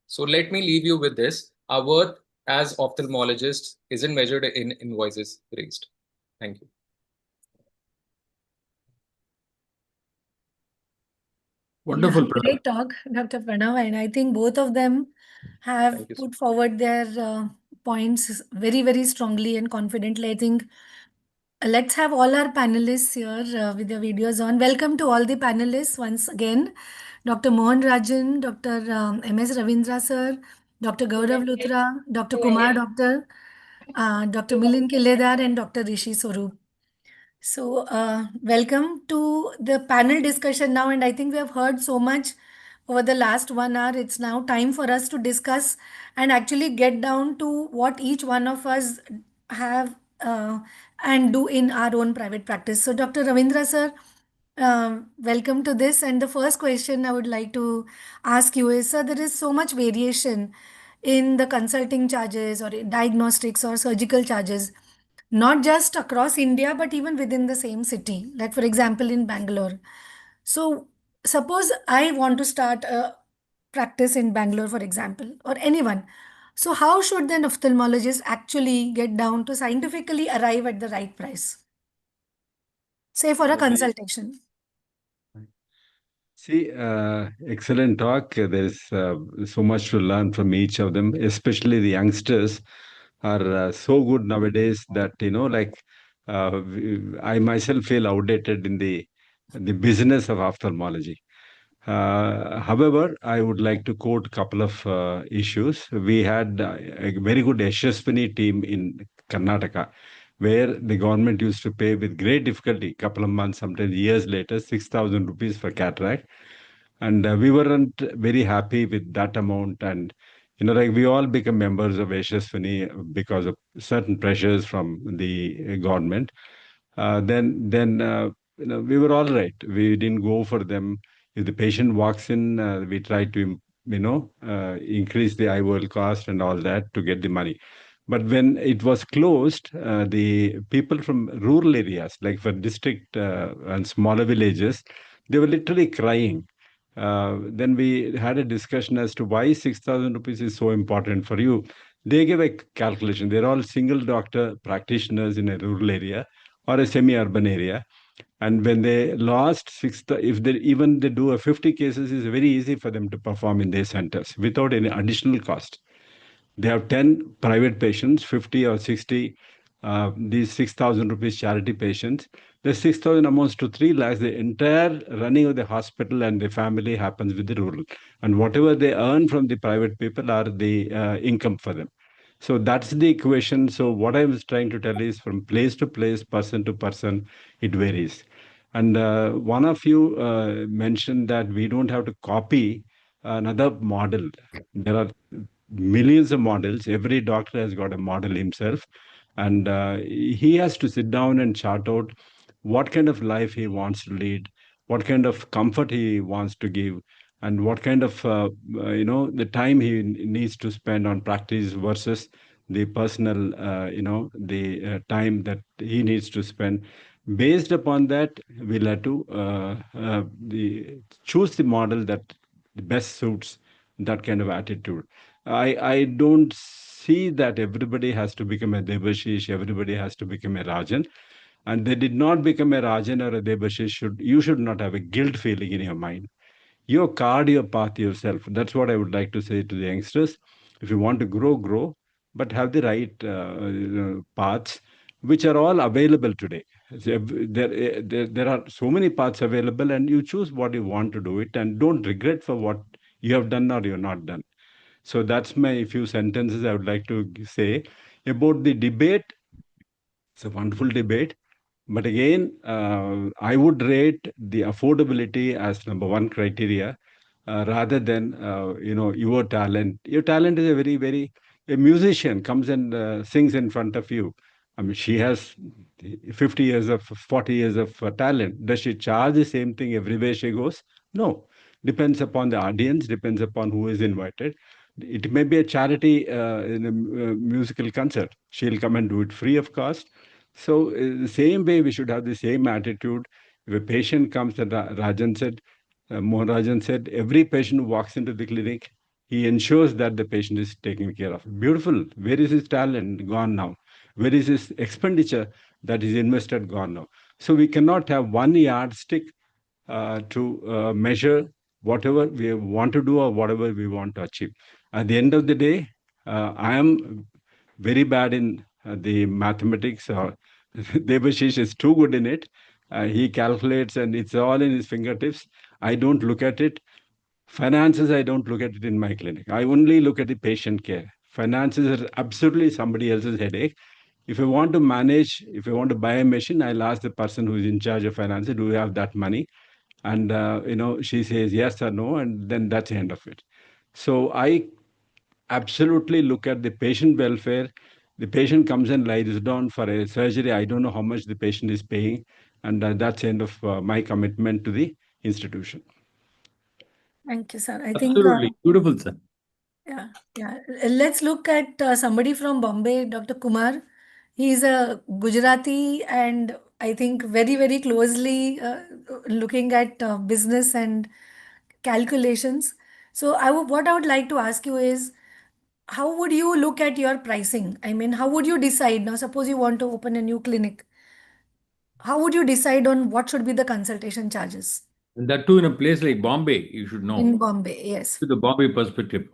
So let me leave you with this. Our worth as ophthalmologists isn't measured in invoices raised. Thank you. Wonderful. Yeah, great talk, Dr. Pranav. And I think both of them have Thank you, put forward their points very, very strongly and confidently. I think let's have all our panelists here with their videos on. Welcome to all the panelists once again. Dr. Mohan Rajan, Dr. M.S. Ravindra sir, Dr. Gaurav Luthra, Dr. Kumar Doctor, Dr. Milind Kiledar, and Dr. Rishi Swaroop. So, welcome to the panel discussion now. And I think we have heard so much over the last 1 hour. It's now time for us to discuss and actually get down to what each one of us have and do in our own private practice. So, Dr. Ravindra sir, welcome to this. And the first question I would like to ask you is, sir, there is so much variation in the consulting charges or in diagnostics or surgical charges, not just across India, but even within the same city, like for example in Bangalore. So, suppose I want to start a practice in Bangalore, for example, or anyone. So, how should then ophthalmologist actually get down to scientifically arrive at the right price? Say for a Okay. consultation. See, excellent talk. There is so much to learn from each of them, especially the youngsters are so good nowadays that, I myself feel outdated in the business of ophthalmology. However, I would like to quote a couple of issues. We had a very good Yashaswini team in Karnataka, where the government used to pay with great difficulty, couple of months, sometimes years later, 6,000 rupees for cataract. And we weren't very happy with that amount. And, we all become members of Yashaswini because of certain pressures from the government. Then we were all right. We didn't go for them. If the patient walks in, we try to, increase the IOL cost and all that to get the money. But when it was closed, the people from rural areas, like for district and smaller villages, they were literally crying. Then we had a discussion as to why 6,000 rupees is so important for you. They gave a calculation. They're all single doctor practitioners in a rural area or a semi-urban area. And when they lost if they do a 50 cases, it's very easy for them to perform in their centers without any additional cost. They have 10 private patients, 50 or 60, these 6,000 rupees charity patients. The 6,000 amounts to 3 lakhs. The entire running of the hospital and the family happens with the rural. And whatever they earn from the private people are the income for them. So that's the equation. So what I was trying to tell is from place to place, person to person, it varies. And one of you mentioned that we don't have to copy another model. There are millions of models. Every doctor has got a model himself. And he has to sit down and chart out what kind of life he wants to lead, what kind of comfort he wants to give, and what kind of the time he needs to spend on practice versus the personal the time that he needs to spend. Based upon that, we'll have to choose the model that best suits that kind of attitude. I don't see that everybody has to become a Debashish, everybody has to become a Rajan. And they did not become a Rajan or a Debashish. You should not have a guilt feeling in your mind. You card your path yourself. That's what I would like to say to the youngsters. If you want to grow, grow, but have the right paths, which are all available today. There are so many paths available, and you choose what you want to do it, and don't regret for what you have done or you have not done. So that's my few sentences I would like to say about the debate. It's a wonderful debate. But again, I would rate the affordability as number one criteria rather than, your talent. Your talent is a very, very, a musician comes and sings in front of you. I mean, she has 50 years of, 40 years of talent. Does she charge the same thing everywhere she goes? No. Depends upon the audience, depends upon who is invited. It may be a charity in a musical concert. She'll come and do it free of cost. So the same way we should have the same attitude. If a patient comes, and Rajan said, Mohan Rajan said, every patient who walks into the clinic, he ensures that the patient is taken care of. Beautiful. Where is his talent? Gone now. Where is his expenditure that is invested? Gone now. So we cannot have one yardstick to measure whatever we want to do or whatever we want to achieve. At the end of the day, I am very bad in the mathematics, or Debashish is too good in it. He calculates and it's all in his fingertips. I don't look at it. Finances, I don't look at it in my clinic. I only look at the patient care. Finances are absolutely somebody else's headache. If I want to manage, if I want to buy a machine, I'll ask the person who is in charge of finances, do you have that money? And, she says yes or no, and then that's the end of it. So I absolutely look at the patient welfare. The patient comes and lies down for a surgery. I don't know how much the patient is paying. And that's the end of my commitment to the institution. Thank you, sir. I think, Absolutely. Beautiful, sir. yeah, yeah. Let's look at somebody from Bombay, Dr. Kumar. He's a Gujarati and I think very, very closely looking at business and calculations. So what I would like to ask you is, how would you look at your pricing? I mean, how would you decide? Now, suppose you want to open a new clinic. How would you decide on what should be the consultation charges And that too in a place like Bombay, you should know. in Bombay? Yes. To the Bombay perspective.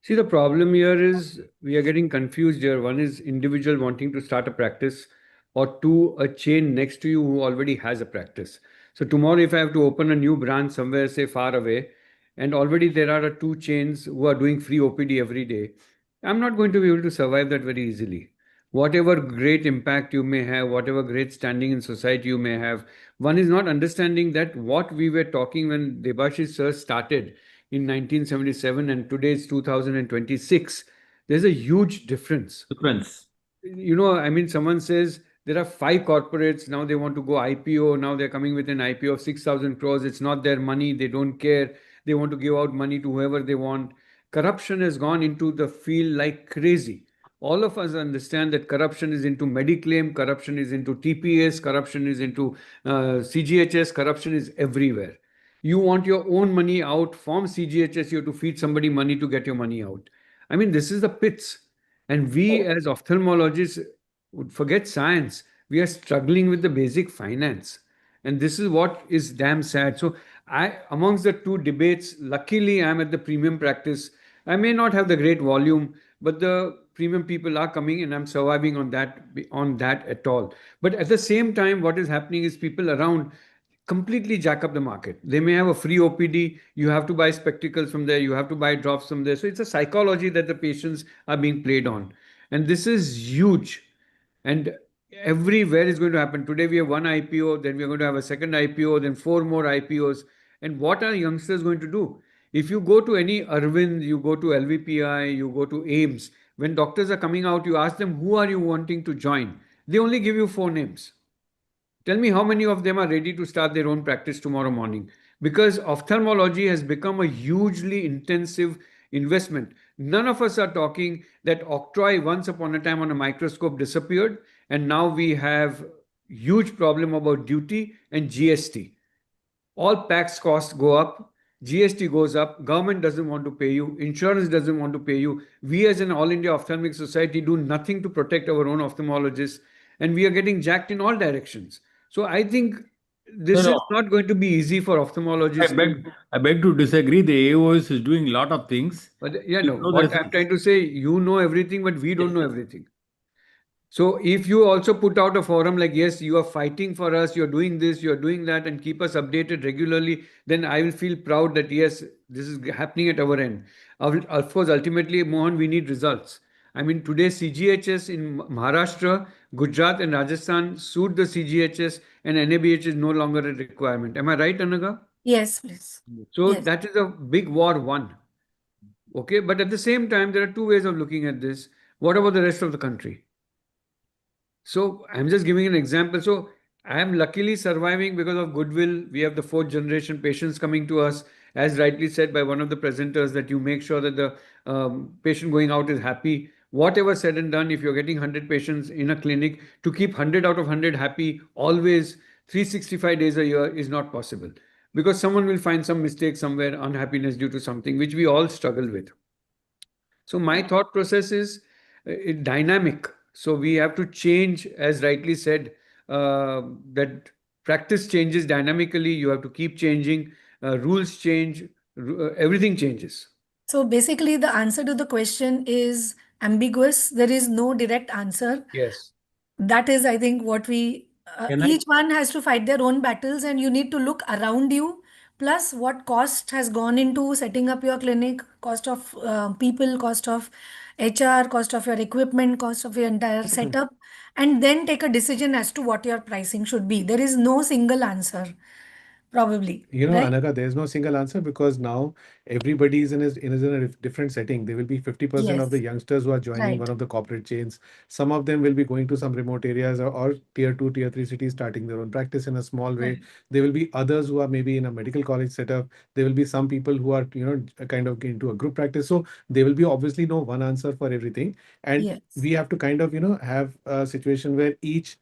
See, the problem here is we are getting confused here. One is individual wanting to start a practice, or two, a chain next to you who already has a practice. So tomorrow, if I have to open a new branch somewhere, say far away, and already there are two chains who are doing free OPD every day, I'm not going to be able to survive that very easily. Whatever great impact you may have, whatever great standing in society you may have, one is not understanding that what we were talking when Debashish sir started in 1977 and today is 2026, there's a huge difference. Difference. I mean, someone says there are 5 corporates, now they want to go IPO, now they're coming with an IPO of 6,000 crores. It's not their money, they don't care. They want to give out money to whoever they want. Corruption has gone into the field like crazy. All of us understand that corruption is into Mediclaim, corruption is into TPS, corruption is into CGHS, corruption is everywhere. You want your own money out from CGHS, you have to feed somebody money to get your money out. I mean, this is the pits. And we as ophthalmologists would forget science. We are struggling with the basic finance. And this is what is damn sad. So amongst the two debates, luckily I'm at the premium practice. I may not have the great volume, but the premium people are coming, and I'm surviving on that at all. But at the same time, what is happening is people around completely jack up the market. They may have a free OPD, you have to buy spectacles from there, you have to buy drops from there. So it's a psychology that the patients are being played on. And this is huge. And everywhere is going to happen. Today we have one IPO, then we're going to have a second IPO, then four more IPOs. And what are youngsters going to do? If you go to any Arvind, you go to LVPI, you go to AIMS, when doctors are coming out, you ask them, who are you wanting to join? They only give you four names. Tell me how many of them are ready to start their own practice tomorrow morning? Because ophthalmology has become a hugely intensive investment. None of us are talking that octroi once upon a time on a microscope disappeared, and now we have huge problem about duty and GST. All PAX costs go up, GST goes up, government doesn't want to pay you, insurance doesn't want to pay you. We as an All India Ophthalmic Society do nothing to protect our own ophthalmologists, and we are getting jacked in all directions. So I think this is No, not going to be easy for ophthalmologists. I beg to disagree. The AOS is doing a lot of things. But yeah, You no, know the what I'm trying to say, you know everything, but we don't know everything. So if you also put out a forum like, yes, you are fighting for us, you're doing this, you're doing that, and keep us updated regularly, then I will feel proud that yes, this is happening at our end. Of course, ultimately, Mohan, we need results. I mean, today CGHS in Maharashtra, Gujarat, and Rajasthan sued the CGHS, and NABH is no longer a requirement. Am I right, Anaga? Yes, please. So Yes. that is a big war won. Okay, but at the same time, there are two ways of looking at this. What about the rest of the country? So I'm just giving an example. So I am luckily surviving because of goodwill. We have the fourth generation patients coming to us, as rightly said by one of the presenters, that you make sure that the patient going out is happy. Whatever said and done, if you're getting 100 patients in a clinic, to keep 100 out of 100 happy always 365 days a year is not possible, because someone will find some mistake somewhere, unhappiness due to something, which we all struggle with. So my thought process is dynamic. So we have to change, as rightly said, that practice changes dynamically. You have to keep changing. Rules change. Everything changes. So basically, the answer to the question is ambiguous. There is no direct answer. Yes. That is, I think, what we each one has to fight their own battles, and you need to look around you. Plus, what cost has gone into setting up your clinic, cost of people, cost of HR, cost of your equipment, cost of your entire setup, and then take a decision as to what your pricing should be. There is no single answer, probably, You know, right? Anaka, there's no single answer because now everybody is in a different setting. There will be 50% of the Yes, youngsters who are joining one right. of the corporate chains. Some of them will be going to some remote areas or tier two, tier three cities, starting their own practice in a small way. Right. There will be others who are maybe in a medical college setup. There will be some people who are, kind of into a group practice. So there will be obviously no one answer for everything. And Yes. we have to kind of, have a situation where each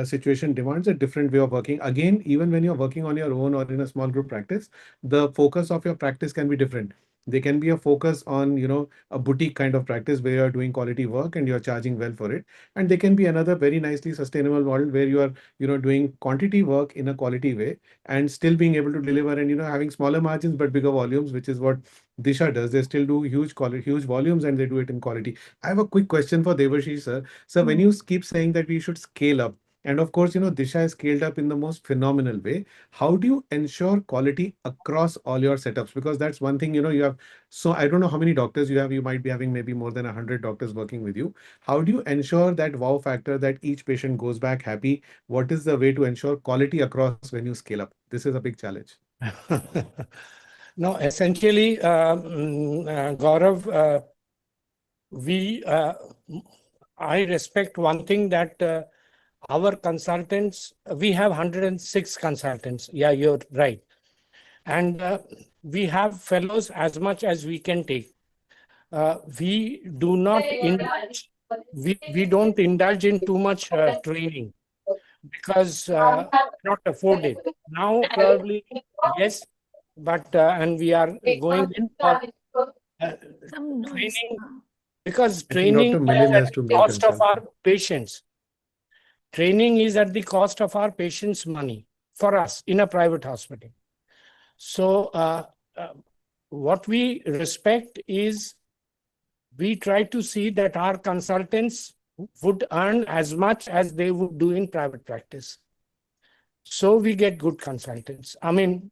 situation demands a different way of working. Again, even when you're working on your own or in a small group practice, the focus of your practice can be different. They can be a focus on, a boutique kind of practice where you're doing quality work and you're charging well for it. And they can be another very nicely sustainable model where you are, doing quantity work in a quality way and still being able to deliver and, having smaller margins but bigger volumes, which is what Disha does. They still do huge quality, huge volumes, and they do it in quality. I have a quick question for Devashish, sir. So when Hmm. you keep saying that we should scale up, and of course, Disha is scaled up in the most phenomenal way. How do you ensure quality across all your setups? Because that's one thing, you have. So I don't know how many doctors you have. You might be having maybe more than 100 doctors working with you. How do you ensure that wow factor that each patient goes back happy? What is the way to ensure quality across when you scale up? This is a big challenge. No, essentially, Gaurav, we I respect one thing that our consultants, we have 106 consultants. Yeah, you're right. And we have fellows as much as we can take. We do not indulge, we don't indulge in too much training because not afford it. Now, probably, yes, but and we are going in for Some noise. training because I think training Dr. is Milind at has to the mute cost of himself. our patients. Training is at the cost of our patients' money for us in a private hospital. So what we respect is we try to see that our consultants would earn as much as they would do in private practice. So we get good consultants. I mean,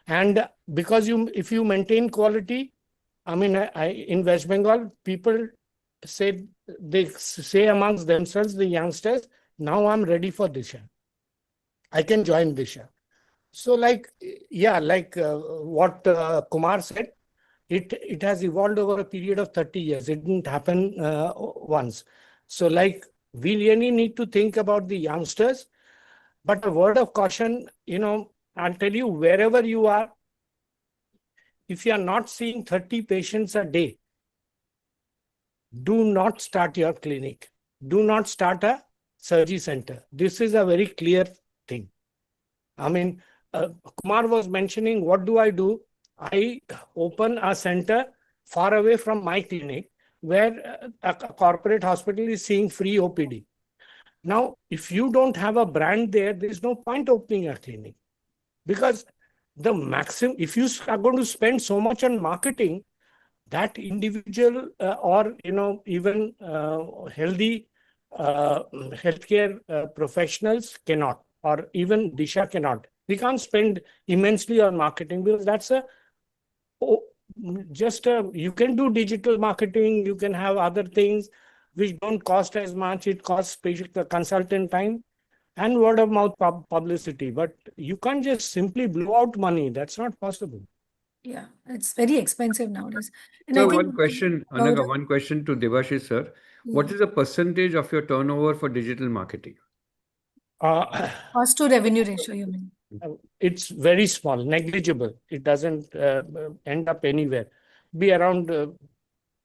and because if you maintain quality, I mean, in West Bengal, people they say amongst themselves, the youngsters, now I'm ready for Disha. I can join Disha. So like, yeah, like what Kumar said, it has evolved over a period of 30 years. It didn't happen once. So like, we really need to think about the youngsters. But a word of caution, I'll tell you, wherever you are, if you are not seeing 30 patients a day, do not start your clinic. Do not start a surgery center. This is a very clear thing. I mean, Kumar was mentioning, what do? I open a center far away from my clinic where a corporate hospital is seeing free OPD. Now, if you don't have a brand there, there's no point opening a clinic, because the maximum, if you are going to spend so much on marketing, that individual or even healthy healthcare professionals cannot, or even Disha cannot. We can't spend immensely on marketing, because that's you can do digital marketing, you can have other things which don't cost as much. It costs patient consultant time and word of mouth publicity, but you can't just simply blow out money. That's not possible. Yeah, it's very expensive nowadays. And I So think one question, Anaga, one question to Debashish sir. What yeah, is the percentage of your turnover for digital marketing? cost to revenue ratio, you mean? It's very small, negligible. It doesn't end up anywhere. Be around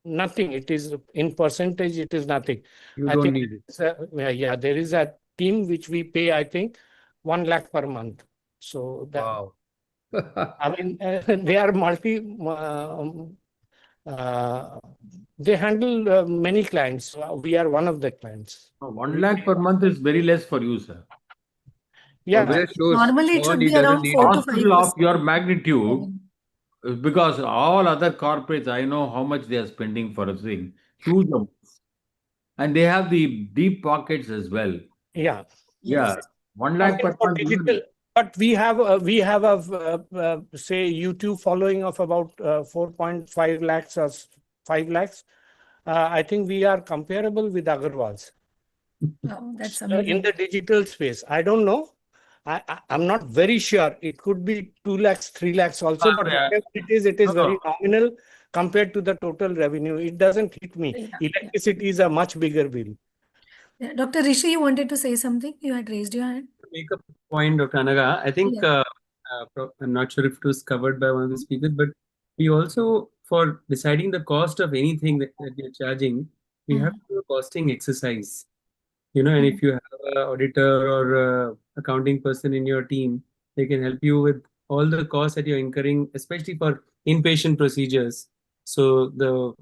nothing. It is in percentage, it is nothing. You I don't think need it. there is a team which we pay, I think, 1 lakh per month. So that, Wow. I mean, they are uh, they handle many clients. We are one of the clients. 1 lakh per month is very less for you, sir. Yeah. That shows Normally, it small, should he be doesn't around need 4 it. to 5 Hospital of your percent. magnitude, because all other corporates, I know how much they are spending for a thing, huge amounts. And they have the deep pockets as well. Yeah. Yeah, Yes. 1 I lakh mean, per for month. digital, but we have a say YouTube following of about 4.5 lakhs or 5 lakhs. I think we are comparable with Agarwal's Wow, that's in the amazing. digital space. I don't know. I'm not very sure. It could be 2 lakhs, 3 lakhs also, but whatever it is No, no. very nominal compared to the total revenue. It doesn't hit me. Yeah, yeah. Electricity is a much bigger bill. Yeah. Dr. Rishi, you wanted to say something? You had raised your hand. Make a point, Dr. Anaga. I think Yeah. I'm not sure if it was covered by one of the speakers, but we also, for deciding the cost of anything that you're charging, we have to do a costing exercise. And if you have an auditor or accounting person in your team, they can help you with all the costs that you're incurring, especially for inpatient procedures. So the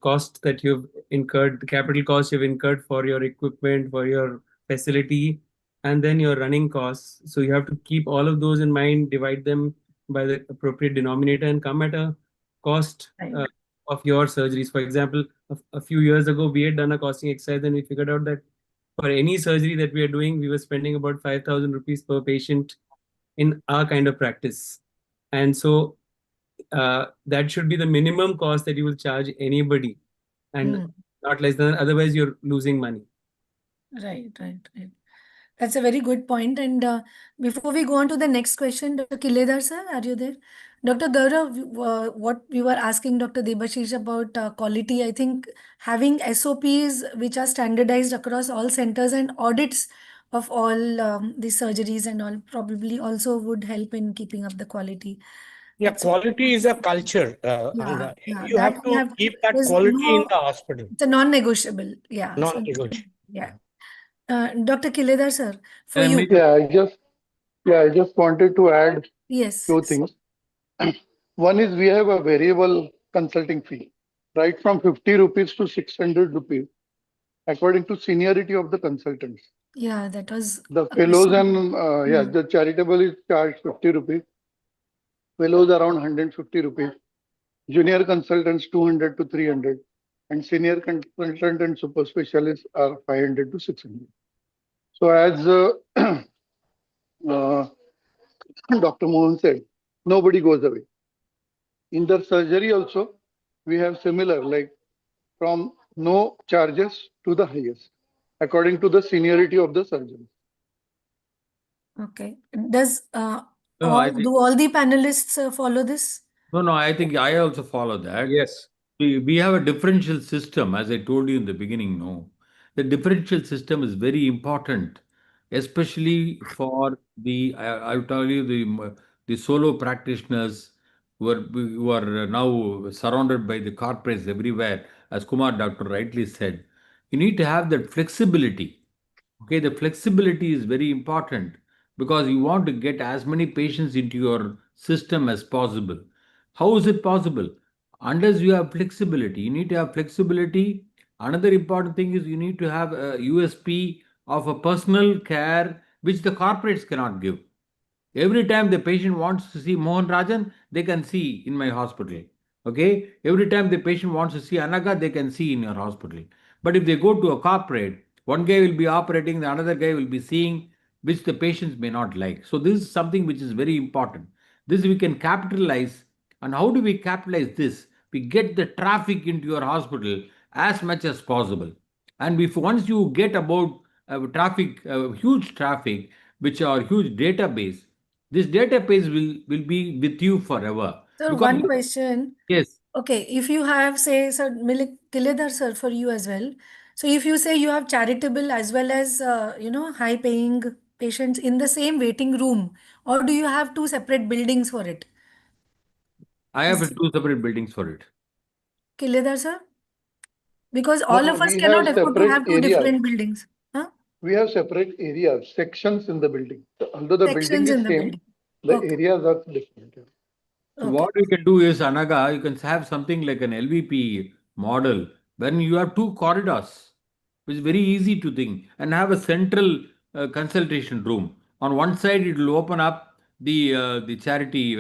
cost that you've incurred, the capital cost you've incurred for your equipment, for your facility, and then your running costs. So you have to keep all of those in mind, divide them by the appropriate denominator, and come at a cost of your surgeries. For example, a few years ago, we had done a costing exercise, and we figured out that for any surgery that we are doing, we were spending about 5,000 rupees per patient in our kind of practice. And so that should be the minimum cost that you will charge anybody, and not less than, otherwise you're losing money. Right. That's a very good point. And before we go on to the next question, Dr. Kiledar sir, are you there? Dr. Gaurav, what we were asking Dr. Debashish about quality, I think having SOPs which are standardized across all centers and audits of all the surgeries and all probably also would help in keeping up the quality. Yeah, That's quality is a culture. yeah, You that have we to have. keep that There's quality in no, the hospital. it's a non-negotiable. Yeah. So, Non-negotiable. yeah. Dr. Kiledar sir, for And you. I just wanted to add Yes. two things. One is we have a variable consulting fee, right from 50 rupees to 600 rupees, according to seniority of the consultants. Yeah, that was The a fellows question. and the charitable is charged 50 rupees, fellows around 150 rupees. junior consultants 200 to 300, and senior consultant and super specialists are 500 to 600. So as uh, Dr. Mohan said, nobody goes away. In the surgery also, we have similar, like from no charges to the highest, according to the seniority of the surgeon. Okay. Does No, I think do all the panelists follow this? no. I think I also follow that. Yes. We have a differential system, as I told you in the beginning. No, the differential system is very important, especially for the. I'll tell you the solo practitioners who are now surrounded by the corporates everywhere, as Kumar Doctor rightly said. You need to have that flexibility. Okay, the flexibility is very important because you want to get as many patients into your system as possible. How is it possible? Unless you have flexibility, you need to have flexibility. Another important thing is you need to have a USP of a personal care which the corporates cannot give. Every time the patient wants to see Mohan Rajan, they can see in my hospital. Okay? Every time the patient wants to see Anaga, they can see in your hospital. But if they go to a corporate, one guy will be operating, the another guy will be seeing, which the patients may not like. So this is something which is very important. This we can capitalize. And how do we capitalize this? We get the traffic into your hospital as much as possible. And if once you get about traffic, huge traffic, which are huge database, this database will be with you forever. So Because one question. yes, Okay, if you have, say, sir, Kiledar sir, for you as well. So if you say you have charitable as well as, high paying patients in the same waiting room, or do you have two separate buildings for it? I have two separate buildings for it. Kiledar sir? Because No, all no, of us we have cannot afford to separate have two areas. different buildings. Huh? We have separate areas, sections in the building. So although the building Sections in is the same, building. the Okay. areas are different. So Okay. what you can do is, Anaga, you can have something like an LVP model when you have two corridors, which is very easy to think, and have a central consultation room. On one side, it will open up the charity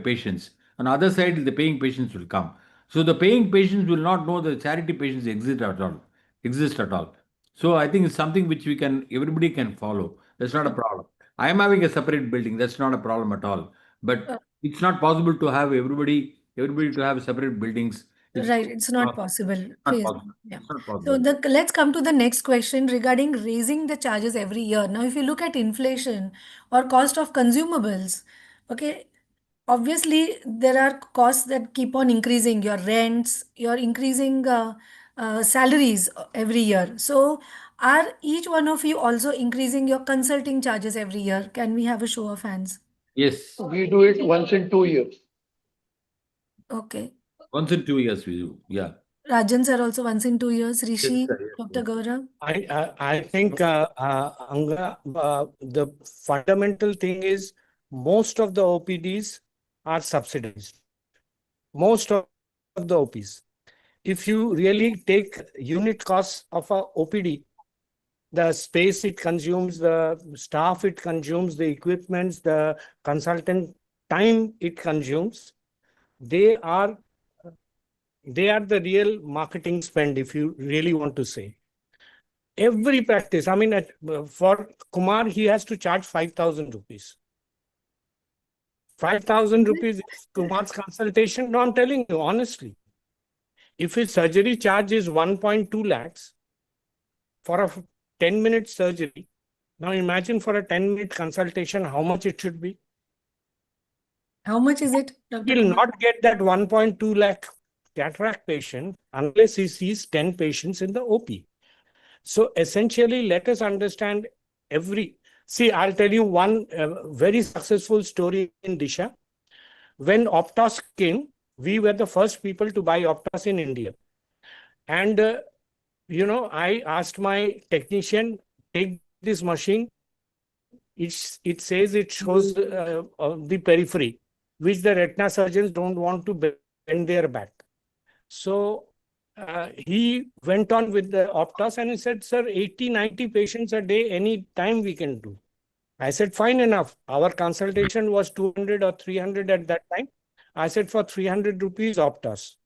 patients. On the other side, the paying patients will come. So the paying patients will not know the charity patients exist at all. Exist at all. So I think it's something which we can everybody can follow. That's not a problem. I am having a separate building. That's not a problem at all. But Uh, it's not possible to have everybody to have separate buildings. It's Right, it's not possible. not Phase. possible. Yeah. It's not So possible. let's come to the next question regarding raising the charges every year. Now, if you look at inflation or cost of consumables, okay, obviously there are costs that keep on increasing. Your rents, your increasing salaries every year. So, are each one of you also increasing your consulting charges every year? Can we have a show of hands? Yes. We do it once in 2 years. Okay. Once in 2 years we do. Yeah. Rajan sir also once in 2 years. Yes, Rishi, sir. Yes, Dr. yes. Gaurav. I think, Anga, the fundamental thing is most of the OPDs are subsidized. Most of the OPs. If you really take unit costs of a OPD, the space it consumes, the staff it consumes, the equipments, the consultant time it consumes, they are they are the real marketing spend, if you really want to say. Every practice, I mean, for Kumar, he has to charge 5,000 rupees. 5,000 rupees is Kumar's consultation. No, I'm telling you, honestly. If his surgery charge is 1.2 lakhs for a 10-minute surgery, now imagine for a 10-minute consultation, how much it should be. How much is it, He Dr. will Kumar? not get that 1.2 lakh cataract patient unless he sees 10 patients in the OP. So essentially, let us understand see, I'll tell you one very successful story in Disha. When Optos came, we were the first people to buy Optos in India. And, I asked my technician, take this machine. It says it shows the periphery, which the retina surgeons don't want to bend their back. So he went on with the Optos and he said, sir, 80, 90 patients a day, any time we can do. I said, fine enough. Our consultation was 200 or 300 at that time. I said, for 300 rupees, Optus.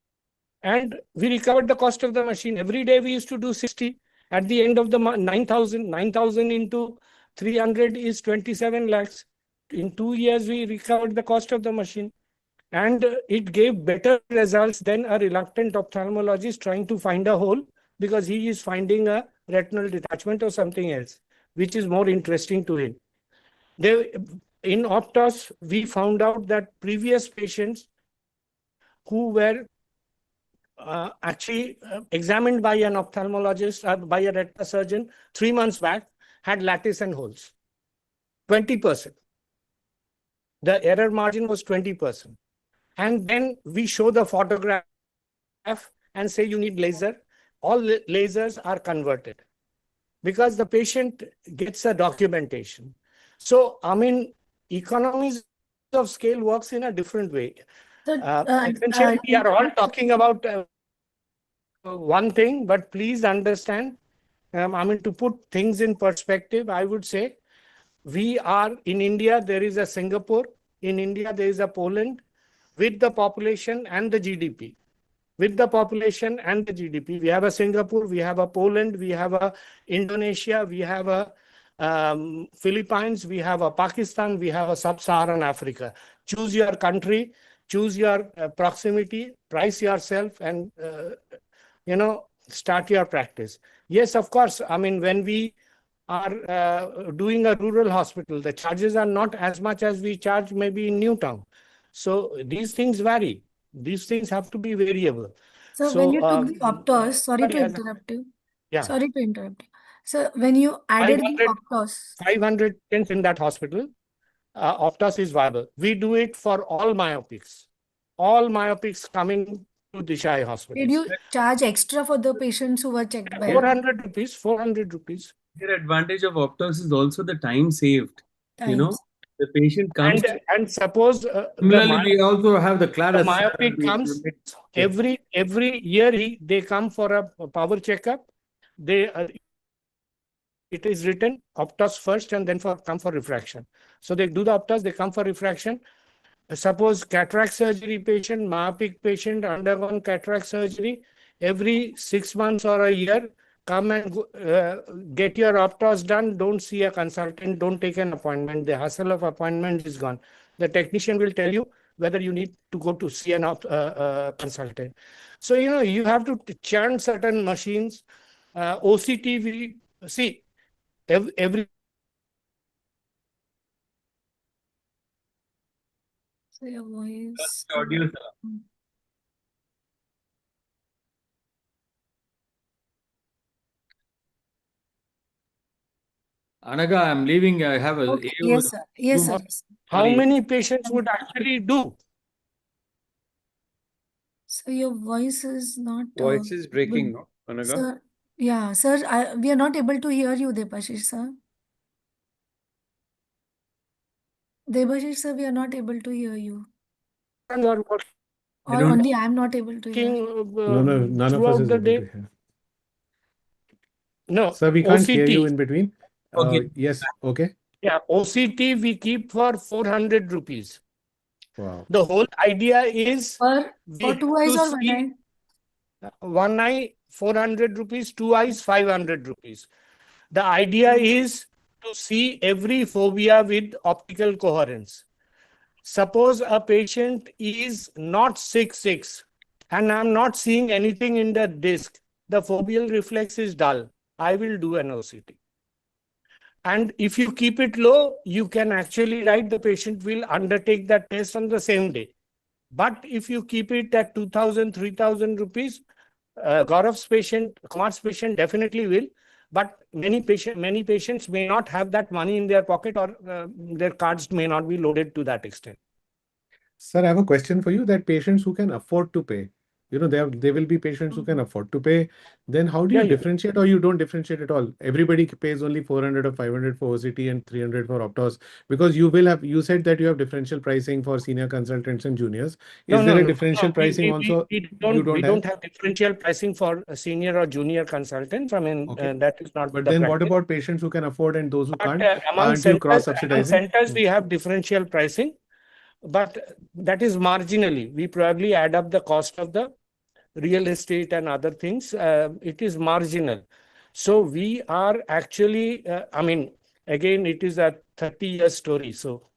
And we recovered the cost of the machine. Every day we used to do 60. At the end of the month, 9,000. 9,000 into 300 is 27 lakhs. In 2 years, we recovered the cost of the machine. And it gave better results than a reluctant ophthalmologist trying to find a hole because he is finding a retinal detachment or something else, which is more interesting to him. In Optos, we found out that previous patients who were actually examined by an ophthalmologist or by a retina surgeon 3 months back had lattice and holes. 20%. The error margin was 20%. And then we show the photograph and say you need laser. All lasers are converted because the patient gets a documentation. So, I mean, economies of scale works in a different way. So, Essentially, we are all talking about one thing, but please understand, I mean, to put things in perspective, I would say we are in India, there is a Singapore, in India, there is a Poland with the population and the GDP. With the population and the GDP, we have a Singapore, we have a Poland, we have a Indonesia, we have a Philippines, we have a Pakistan, we have a Sub-Saharan Africa. Choose your country, choose your proximity, price yourself, and start your practice. Yes, of course. I mean, when we are doing a rural hospital, the charges are not as much as we charge maybe in Newtown. So these things vary. These things have to be variable. So when you took the Optos, sorry to interrupt you. Yeah. Sorry to interrupt you. So when you added the Optos, 500 patients in that hospital, Optos is viable. We do it for all myopics. All myopics coming to Disha Hospital. did you charge extra for the patients who were checked by 400 rupees, 400 rupees. The advantage of Optos is also the time saved. You know, times? the patient comes. And suppose Similarly, we also have the the Claris. myopic comes every year. They come for a power checkup. It is written Optos first and then come for refraction. So they do the Optos, they come for refraction. Suppose cataract surgery patient, myopic patient undergone cataract surgery, every 6 months or a year, come and get your Optos done. Don't see a consultant, don't take an appointment. The hassle of appointment is gone. The technician will tell you whether you need to go to see an consultant. So, you have to churn certain machines. OCT, we see every. So your voice. Audio. Anaga, I'm leaving. I have a. Okay. Yes, sir. Yes, sir. How Sorry. many patients would actually do? So your voice is not. Voice is breaking, good. no, Anaga? Sir, yeah, sir, we are not able to hear you, Debashish, sir. Debashish, sir, we are not able to hear you. Or Or only I am not able to hear. No, none of us throughout is the able day. to hear. No, Sir, we can't hear OCT. you in between. Okay. Yes, okay. Yeah, OCT we keep for 400 rupees. Wow. The whole idea is For we have 2 eyes to or 1 see eye? one eye 400 rupees, 2 eyes 500 rupees. The idea is to see every phobia with optical coherence. Suppose a patient is not 6'6" and I'm not seeing anything in the disc. The foveal reflex is dull. I will do an OCT. And if you keep it low, you can actually write the patient will undertake that test on the same day. But if you keep it at 2,000, 3,000 rupees, Gaurav's patient, Kumar's patient definitely will. But many patients may not have that money in their pocket, or their cards may not be loaded to that extent. Sir, I have a question for you, that patients who can afford to pay, there will be patients who can afford to pay. Then how do you differentiate, or you don't differentiate at all? Everybody pays only 400 or 500 for OCT and 300 for Optos, because you said that you have differential pricing for senior consultants and juniors. Is there a differential pricing also? We don't have differential pricing for a senior or junior consultants. I mean, that is not. But then what about patients who can afford and those who can't? Among Aren't you cross-subsidizing? centers, we have differential pricing. but that is marginally. We probably add up the cost of the real estate and other things. It is marginal. So we are actually, I mean, again, it is a 30-year story. So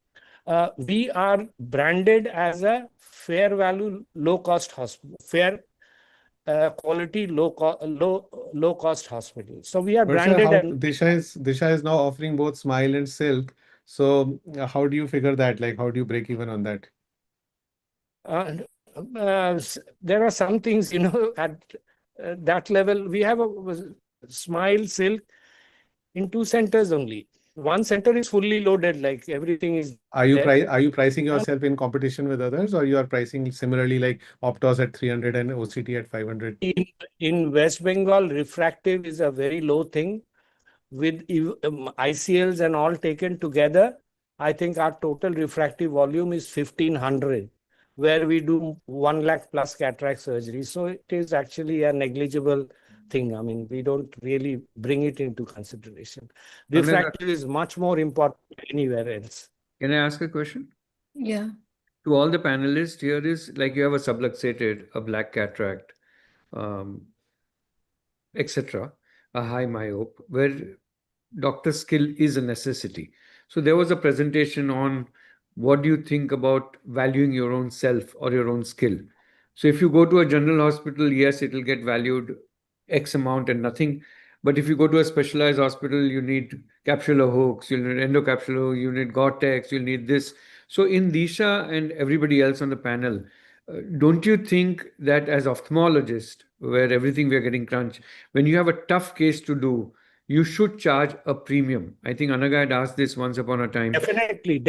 we are branded as a fair value, low cost hospital, fair quality, low cost hospital. So we are But sir, branded how and Disha is now offering both Smile and Silk. So how do you figure that? Like, how do you break even on that? uh, there are some things, at that level. We have a Smile, Silk in two centers only. One center is fully loaded, like everything is there. Are you pricing And yourself in competition with others, or you are pricing similarly like Optos at 300 and OCT at 500? in West Bengal, refractive is a very low thing. With ICLs and all taken together, I think our total refractive volume is 1,500, where we do 1 lakh plus cataract surgery. So it is actually a negligible thing. I mean, we don't really bring it into consideration. Anaga, Refractive is much more important anywhere else. can I ask a question? Yeah. To all the panelists, here is like you have a subluxated, a black cataract, um, etc., a high myope, where doctor skill is a necessity. So there was a presentation on what do you think about valuing your own self or your own skill. So if you go to a general hospital, yes, it will get valued X amount and nothing. But if you go to a specialized hospital, you need capsular hooks, you'll need endocapsular, you need Gore-Tex, you'll need this. So in Disha and everybody else on the panel, don't you think that as ophthalmologist, where everything we are getting crunch, when you have a tough case to do, you should charge a premium? I think Anaga had asked this once upon a time. Definitely,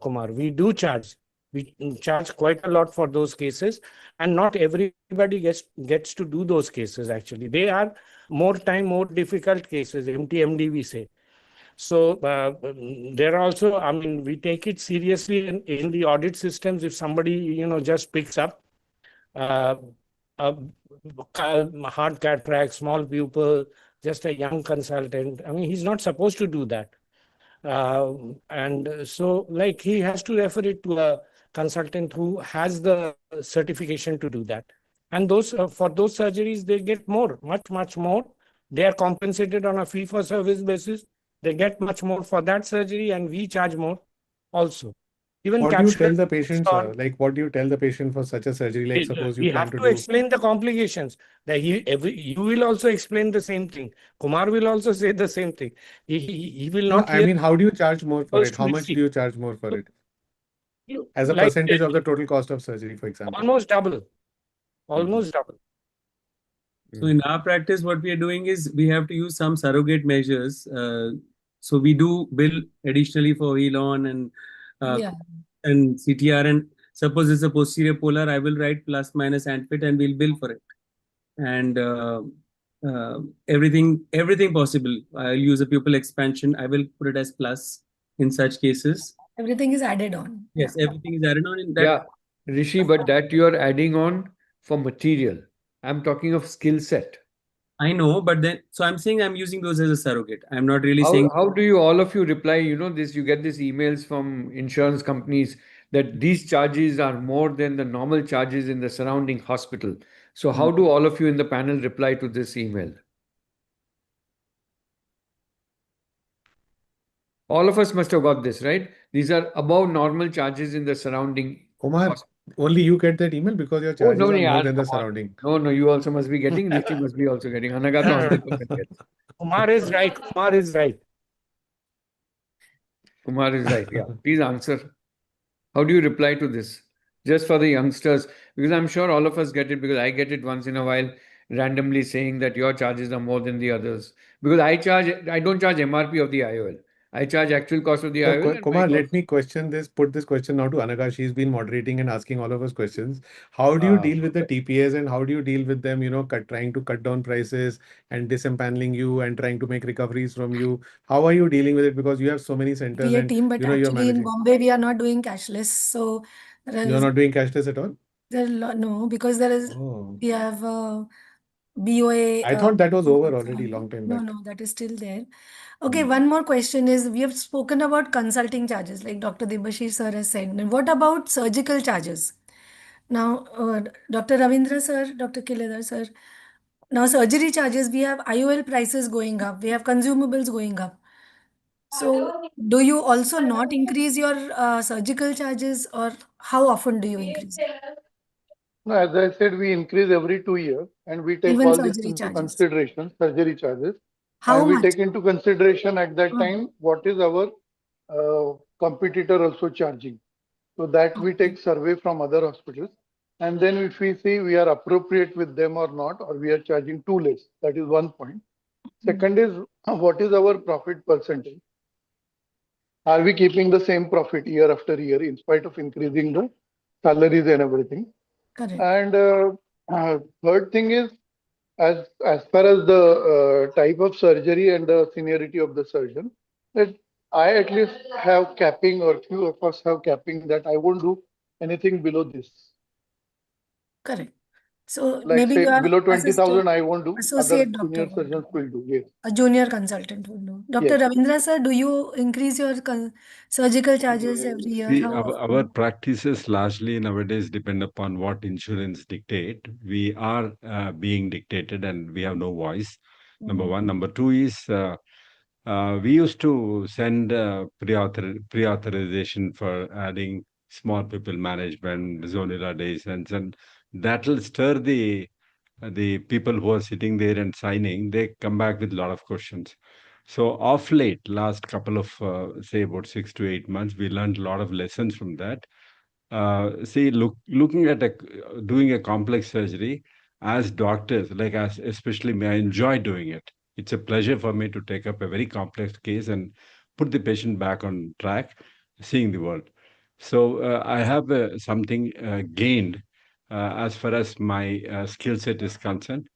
Kumar. We do charge. We charge quite a lot for those cases, and not everybody gets to do those cases. Actually, they are more time, more difficult cases. MTMD, we say. So there are also, I mean, we take it seriously in the audit systems. If somebody just picks up uh, a hard cataract, small pupil, just a young consultant. I mean, he's not supposed to do that. And so, like, he has to refer it to a consultant who has the certification to do that. And those for those surgeries, they get more, much more. They are compensated on a fee for service basis. They get much more for that surgery, and we charge more also. Even What do you tell capsular the patient, sir? Like, what do you tell the patient for such a surgery? Like, suppose you we plan have to to do. explain the complications. That you will also explain the same thing. Kumar will also say the same thing. He will No, not I hear mean, how do you charge more for it? first How to much do receive. you charge more for it? As a Like percentage of the total cost of surgery, for example. almost double. Almost double. So in our practice, what we are doing is we have to use some surrogate measures. So we do bill additionally for Elon uh, Yeah. and CTR. And suppose it's a posterior polar, I will write plus minus and fit, and we'll bill for it. And everything possible. I'll use a pupil expansion. I will put it as plus in such cases. Everything is added on. Yes, everything is added on in that. Yeah, Rishi, but that you are adding on for material. I'm talking of skill set. I know, but then so I'm saying I'm using those as a surrogate. I'm not really How, saying. how do you all of you reply? You know this, you get these emails from insurance companies that these charges are more than the normal charges in the surrounding hospital. So how do all of you in the panel reply to this email? All of us must have got this, right? These are above normal charges in the surrounding Kumar, hospital. only you get that email because your Oh, charges no, are no, more yaar, than the come on. surrounding. No, you also must be getting. Rishi must be also getting. Anaga to 100% gets. Kumar is right. Kumar is right. Kumar is right. Yeah. Please answer. How do you reply to this? Just for the youngsters, because I'm sure all of us get it, because I get it once in a while randomly saying that your charges are more than the others. Because I don't charge MRP of the IOL. I charge actual cost of the So, IOL and my Kumar, let cost. me put this question now to Anaga. She's been moderating and asking all of us questions. How do you deal with the TPAs and how do you deal with them, trying to cut down prices and disempaneling you and trying to make recoveries from you? How are you dealing with it? Because you have so many centers We are and, team, but you're actually in managing. Bombay we are not doing cashless. So there You're is not doing cashless at all? no, because there is Oh. we have BOA. I thought that was over reports already are- long time No, back. no, that is still there. Okay, one more question is we have spoken about consulting charges, like Dr. Debashish sir has said. And what about surgical charges? Now, Dr. Ravindra sir, Dr. Kiledar sir, now surgery charges, we have IOL prices going up, we have consumables going up. So, do you also not increase your surgical charges, or how often do you increase it? No, as I said, we increase every 2 years and we take Even all this surgery into charges? consideration, surgery charges, How and we much? take into consideration at that Hmm. time what is our competitor also charging. So that we Okay. take survey from other hospitals. And then if we see we are appropriate with them or not, or we are charging too less, that is one point. Second is what is our profit percentage? Are we keeping the same profit year after year in spite of increasing the salaries and everything? Correct. And third thing is as far as the type of surgery and the seniority of the surgeon, that I at least have capping, or few of us have capping, that I won't do anything below this. Correct. So Like maybe say your below assistant, 20,000, I won't do. Other associate doctor junior will do. surgeons will do. Yes. A junior consultant will do. Dr. Yes. Ravindra sir, do you increase your surgical charges every year? See, How our often? practices largely nowadays depend upon what insurance dictate. We are being dictated and we have no voice. Number one. Number two is we used to send pre-authorization for adding small people management, zonal adhesions, and that will stir the people who are sitting there and signing. They come back with a lot of questions. So off late, last couple of say about 6 to 8 months, we learned a lot of lessons from that. See, looking at doing a complex surgery as doctors, like as especially me, I enjoy doing it. It's a pleasure for me to take up a very complex case and put the patient back on track, seeing the world. So I have something gained as far as my skill set is concerned.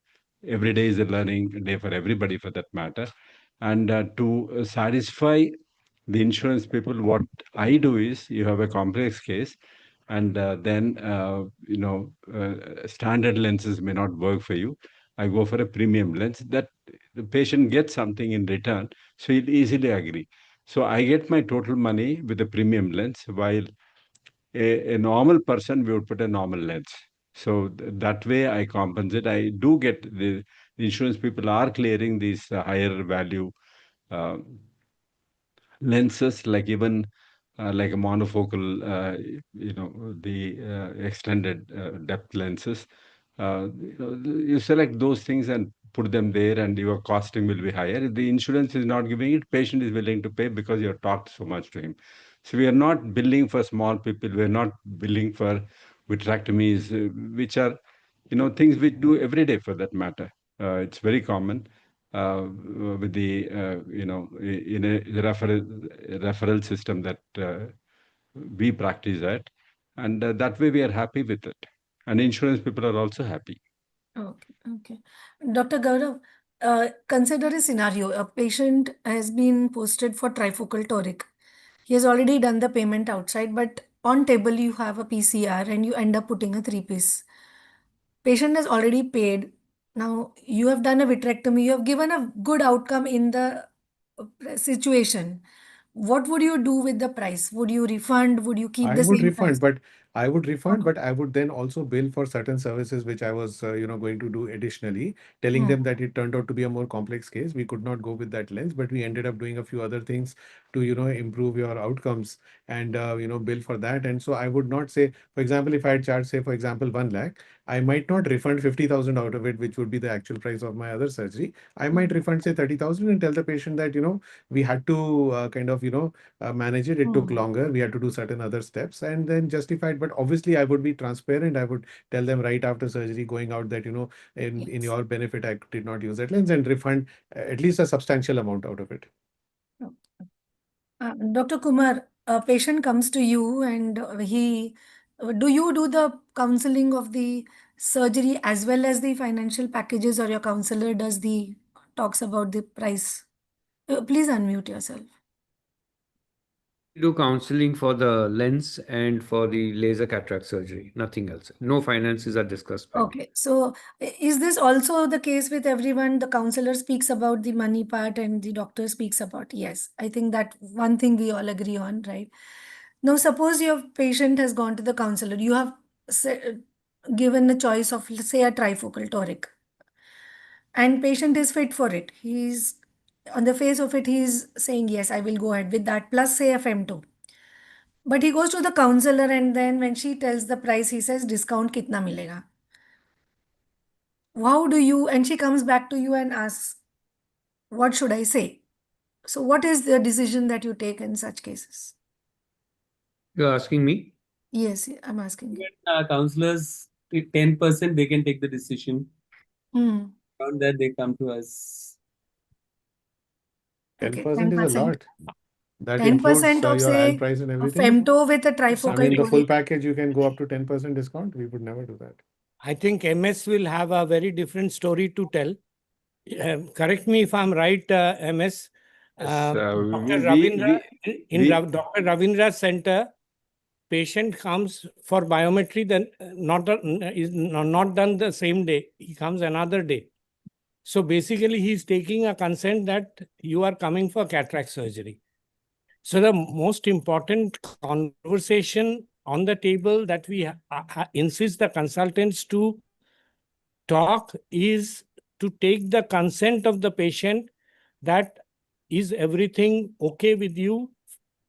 Every day is a learning day for everybody, for that matter. And to satisfy the insurance people, what I do is, you have a complex case, and then standard lenses may not work for you. I go for a premium lens that the patient gets something in return, so he'll easily agree. So I get my total money with a premium lens, while a normal person we would put a normal lens. So that way I compensate. I do get the insurance people are clearing these higher value uh, lenses, like even like a monofocal, the extended depth lenses. You select those things and put them there, and your costing will be higher. If the insurance is not giving it, patient is willing to pay because you have talked so much to him. So we are not billing for small people. We are not billing for vitrectomies, which are, things we do every day for that matter. It's very common with the in a referral system that we practice at, and that way we are happy with it, and insurance people are also happy. Okay, okay. Dr. Gaurav, consider a scenario. A patient has been posted for trifocal toric. He has already done the payment outside, but on table you have a PCR and you end up putting a three-piece. Patient has already paid. Now you have done a vitrectomy. You have given a good outcome in the situation. What would you do with the price? Would you refund? Would you keep I the would same refund, price? but I would refund, Okay. but I would then also bill for certain services which I was, going to do additionally, telling Hmm. them that it turned out to be a more complex case. We could not go with that lens, but we ended up doing a few other things to, improve your outcomes and, bill for that. And so I would not say, for example, if I had charged, say, for example, 1 lakh, I might not refund 50,000 out of it, which would be the actual price of my other surgery. I might Hmm. refund, say, 30,000 and tell the patient that, we had to kind of, manage it. It took Hmm. longer. We had to do certain other steps and then justify it. But obviously, I would be transparent. I would tell them right after surgery going out that, in Yes. your benefit, I did not use that lens, and refund at least a substantial amount out of it. Dr. Kumar, a patient comes to you and do you do the counseling of the surgery as well as the financial packages, or your counselor does the talks about the price? Please unmute yourself. do counseling for the lens and for the laser cataract surgery, nothing else. No finances are discussed by me. Okay, so is this also the case with everyone? The counselor speaks about the money part and the doctor speaks about, yes, I think that one thing we all agree on, right? Now, suppose your patient has gone to the counselor, you have given a choice of, let's say, a trifocal toric, and patient is fit for it. He's on the face of it, he's saying, yes, I will go ahead with that, plus say a FEM2. But he goes to the counselor, and then when she tells the price, he says, discount kitna milega? How do you, and she comes back to you and asks, what should I say? So what is the decision that you take in such cases? You're asking me? Yes, I'm asking you. Counselors, 10% they can take the decision. Hmm. Around that, they come to us. Okay, 10% is a 10%. lot. That includes 10% of, your ad say, price and a everything. femto with a I trifocal mean, the full toric. package, you can go up to 10% discount. We would never do that. I think MS will have a very different story to tell. Correct me if I'm right, MS. Yes, Dr. we, Ravindra, in we, Dr. Ravindra's center, patient comes for biometry, then is not done the same day. He comes another day. So basically, he's taking a consent that you are coming for cataract surgery. So the most important conversation on the table that we insist the consultants to talk is to take the consent of the patient that is everything okay with you?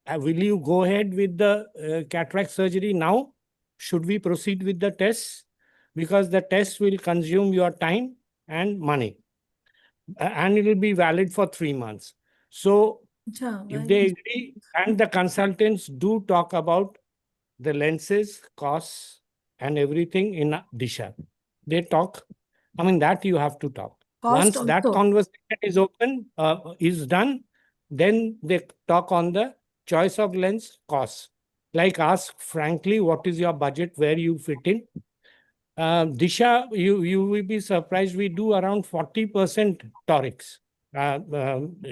Will you go ahead with the cataract surgery now? Should we proceed with the tests? Because the test will consume your time and money, and it will be valid for 3 months. So if they agree, and the consultants do talk about the lenses, costs, and everything in Disha. They talk. I mean, that you have to talk. Cost Once that also. conversation is open, is done, then they talk on the choice of lens, costs. Like ask frankly, what is your budget, where you fit in. Disha, you will be surprised. We do around 40% torics.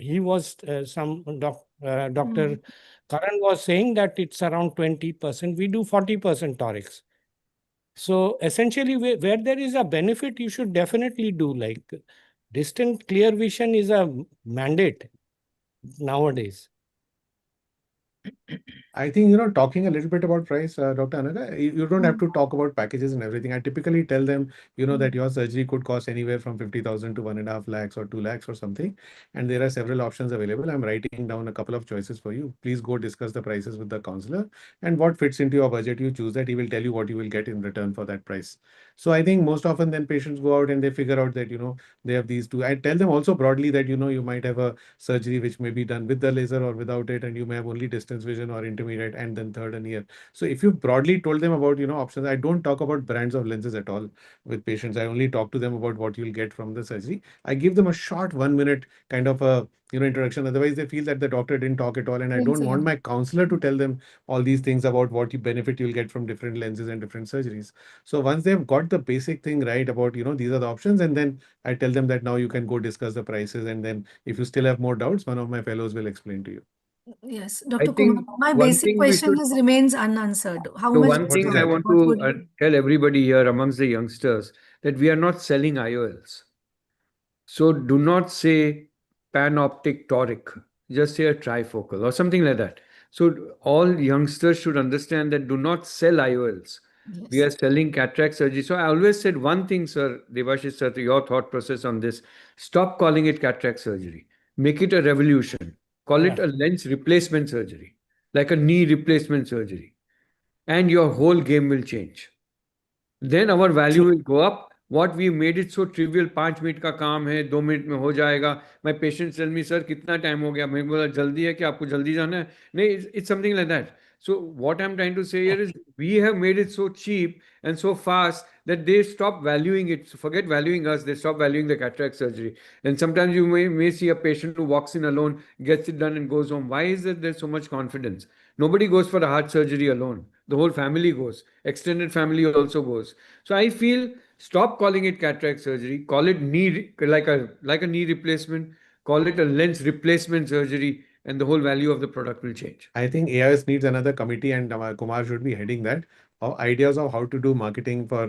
He was Dr. Karan was saying that it's around 20%. We do 40% torics. So essentially, where there is a benefit, you should definitely do. Like distant clear vision is a mandate nowadays. I think, talking a little bit about price, Dr. Anaga, you don't have to talk about packages and everything. I typically tell them, that your surgery could cost anywhere from 50,000 to 1.5 lakhs or 2 lakhs or something. And there are several options available. I'm writing down a couple of choices for you. Please go discuss the prices with the counselor, and what fits into your budget, you choose that. He will tell you what you will get in return for that price. So I think most often then patients go out and they figure out that, they have these two. I tell them also broadly that, you might have a surgery which may be done with the laser or without it, and you may have only distance vision or intermediate and then third and near. So if you broadly told them about, options, I don't talk about brands of lenses at all with patients. I only talk to them about what you'll get from the surgery. I give them a short 1 minute kind of a introduction. Otherwise, they feel that the doctor didn't talk at all, and I don't want my counselor to tell them all these things about what you benefit you'll get from different lenses and different surgeries. So once they've got the basic thing right about, these are the options, and then I tell them that now you can go discuss the prices, and then if you still have more doubts, one of my fellows will explain to you. Yes, I Dr. Kumar, think my one basic thing we question should. remains unanswered. How So much one What is thing I discount? that? want What to would be? tell everybody here amongst the youngsters that we are not selling IOLs. So do not say panoptic toric, just say a trifocal or something like that. So all youngsters should understand that do not sell IOLs. We Yes. are selling cataract surgery. So I always said one thing, sir, Devashish sir, to your thought process on this. Stop calling it cataract surgery. Make it a revolution. Call it a lens replacement surgery, like a knee replacement surgery. And your whole game will change. Then our value will go up. What we made it so trivial, 5 minute का काम है, 2 minute में हो जाएगा. My patients tell me, sir, कितना time हो गया? मैंने बोला जल्दी है कि आपको जल्दी जाना है? नहीं, it's something like that. So what I'm trying to say here is we have made it so cheap and so fast that they stop valuing it. So forget valuing us, they stop valuing the cataract surgery. And sometimes you may see a patient who walks in alone, gets it done and goes home. Why is it there's so much confidence? Nobody goes for a heart surgery alone. The whole family goes. Extended family also goes. So I feel stop calling it cataract surgery. Call it knee like a knee replacement. Call it a lens replacement surgery. and the whole value of the product will change. I think AIS needs another committee, and Kumar should be heading that. Ideas of how to do marketing for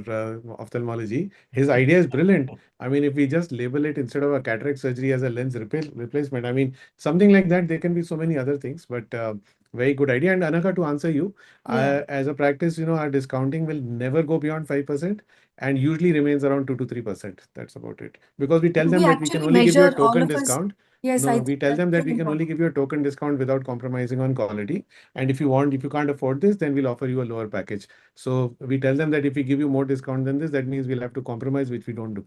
ophthalmology. His idea is brilliant. I mean, if we just label it instead of a cataract surgery as a lens replacement, I mean, something like that. There can be so many other things, but very good idea. And Anaka, to answer you, Yeah. as a practice, our discounting will never go beyond 5%, and usually remains around 2 to 3%. That's about it. Because we tell Do them we that we can actually only give you a measure all token of us? discount. Yes, I No, think we tell that's them that very we can only important. give you a token discount without compromising on quality. And if you can't afford this, then we'll offer you a lower package. So we tell them that if we give you more discount than this, that means we'll have to compromise, which we don't do.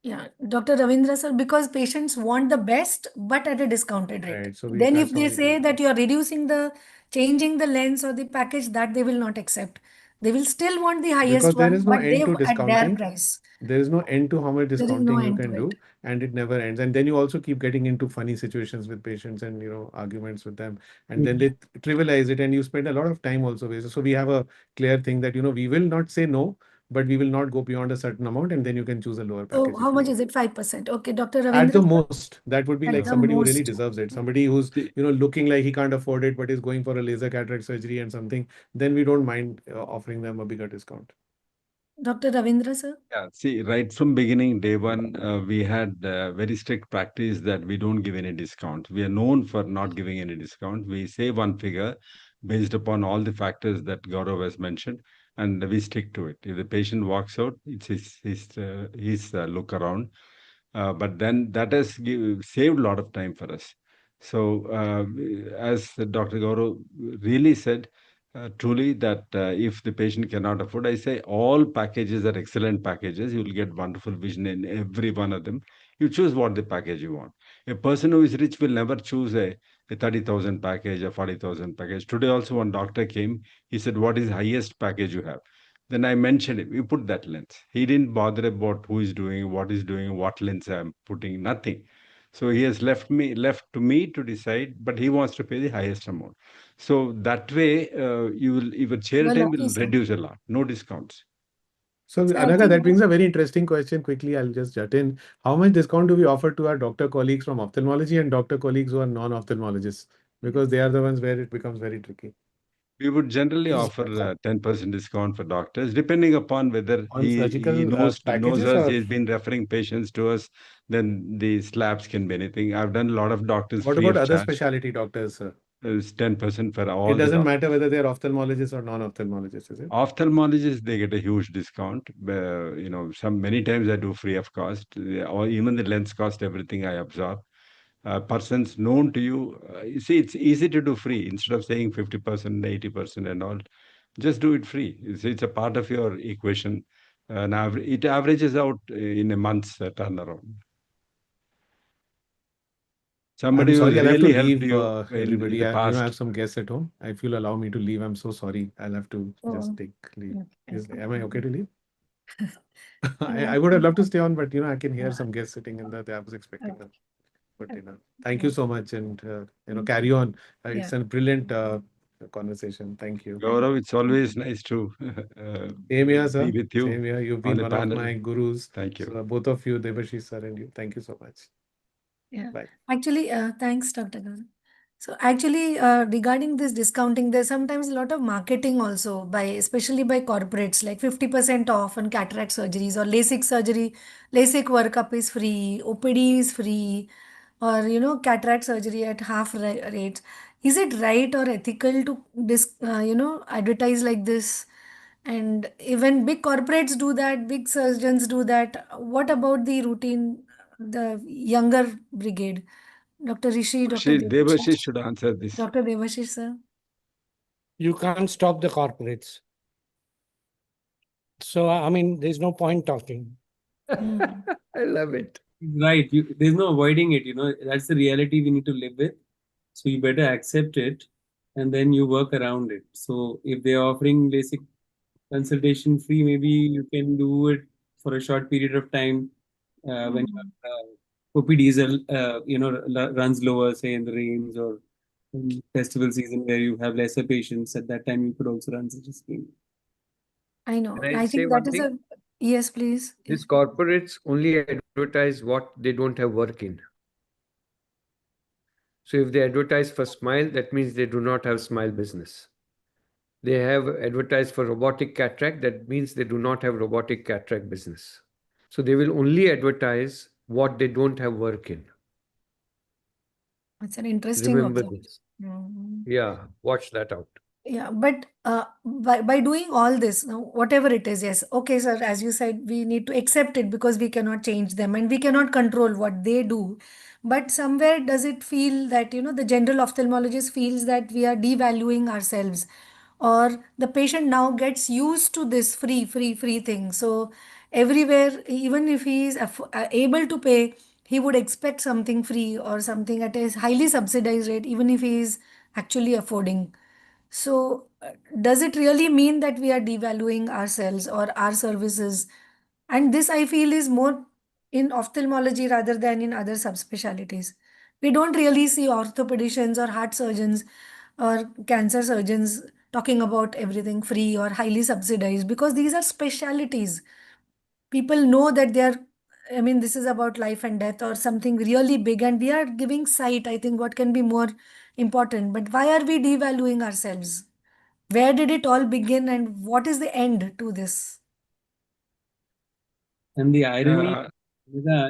Yeah, Dr. Ravindra sir, because patients want the best, but at a discounted rate. Right. So Then that's if how they we do say it. that you are changing the lens or the package, that they will not accept. They will still want the highest Because there one, is no but end to at their discounting. price. There is no end to how much There is no discounting you end to can it. do, and it never ends. And then you also keep getting into funny situations with patients and arguments with them, and then they trivialize it, and you spend a lot of time also wasted. So we have a clear thing that we will not say no, but we will not go beyond a certain amount, and then you can choose a lower So package how if you much want. is it? 5%. Okay, Dr. At Ravindra the sir, most, that would be at like the somebody who really most. deserves it. Somebody who's looking like he can't afford it, but is going for a laser cataract surgery and something. Then we don't mind offering them a bigger discount. Dr. Ravindra sir. Yeah, see, right from beginning, day one, we had very strict practice that we don't give any discount. We are known for not giving any discount. We say one figure based upon all the factors that Gaurav has mentioned, and we stick to it. If the patient walks out, it's his look around. But then that has saved a lot of time for us. So, as Dr. Gaurav really said, truly that if the patient cannot afford, I say all packages are excellent packages. You will get wonderful vision in every one of them. You choose what the package you want. A person who is rich will never choose a 30,000 package, a 40,000 package. Today also one doctor came, he said, what is the highest package you have? Then I mentioned him, you put that lens. He didn't bother about who is doing, what lens I'm putting, nothing. So he has left to me to decide, but he wants to pay the highest amount. So that way, your chair You're time lucky, will sir. reduce a lot. No discounts. So, So I Anaga, think that brings a very interesting question. Quickly, I'll just jut in. How much discount do we offer to our doctor colleagues from ophthalmology and doctor colleagues who are non-ophthalmologists? Because they are the ones where it becomes very tricky. We would generally offer 10% discount for doctors, depending upon whether On he surgical knows packages, us, or he's been referring patients to us, then the slabs can be anything. I've done a lot of doctors what free about of other charge. specialty doctors, sir? It's 10% for It all the doesn't doctors. matter whether they're ophthalmologists or non-ophthalmologists, is it? Ophthalmologists, they get a huge discount. Many times I do free of cost, or even the lens cost, everything I absorb. Persons known to you, you see, it's easy to do free instead of saying 50%, 80%, and all. Just do it free. It's a part of your equation. It averages out in a month's turnaround. I'm Somebody who's sorry, I'll have to really helped leave, you in everybody. the I have past. some guests at home. If you'll allow me to leave, I'm so sorry. I'll have to just Oh, take leave. okay. Am I okay to leave? Yeah. I would have loved to stay on, but I can hear some guests sitting in the. I was expecting them. But thank you so much, and carry on. Yeah. It's a brilliant conversation. Thank you. Gaurav, it's always nice to Same here, be sir. with you Same here. You've on been the one of panel. my gurus. Thank you. So both of you, Debashish sir and you. Thank you so much. Yeah. Bye. Actually, thanks, Dr. Gaurav. So actually, regarding this discounting, there's sometimes a lot of marketing also especially by corporates, like 50% off on cataract surgeries or LASIK surgery. LASIK workup is free, OPD is free, or cataract surgery at half rates. Is it right or ethical to advertise like this? And even big corporates do that, big surgeons do that. What about the routine, the younger brigade? Dr. Rishi, Dr. Devashish Devashish. should answer this. Dr. Devashish, sir. You can't stop the corporates. So, I mean, there's no point talking. Hmm. I love it. Right. There's no avoiding it. That's the reality we need to live with. So you better accept it and then you work around it. So if they're offering basic consultation free, maybe you can do it for a short period of time when OPDs runs lower, say in the rains or in festival season where you have lesser patients. At that time, you could also run such a scheme. I know. Can I I say think that one is thing? a yes, please. These corporates only advertise what they don't have work in. So if they advertise for smile, that means they do not have smile business. They have advertised for robotic cataract, that means they do not have robotic cataract business. So they will only advertise what they don't have work in. It's an interesting Remember observation. this. Mhm. Yeah, watch that out. Yeah, but by doing all this, now, whatever it is, yes, okay, sir, as you said, we need to accept it because we cannot change them and we cannot control what they do. But somewhere does it feel that, the general ophthalmologist feels that we are devaluing ourselves, or the patient now gets used to this free thing. So everywhere, even if he is able to pay, he would expect something free or something at a highly subsidized rate, even if he is actually affording. So, does it really mean that we are devaluing ourselves or our services? And this, I feel, is more in ophthalmology rather than in other subspecialties. We don't really see orthopedicians or heart surgeons or cancer surgeons talking about everything free or highly subsidized because these are specialities. People know that they are, I mean, this is about life and death or something really big, and we are giving sight. I think what can be more important? But why are we devaluing ourselves? Where did it all begin and what is the end to this? And the irony Uh,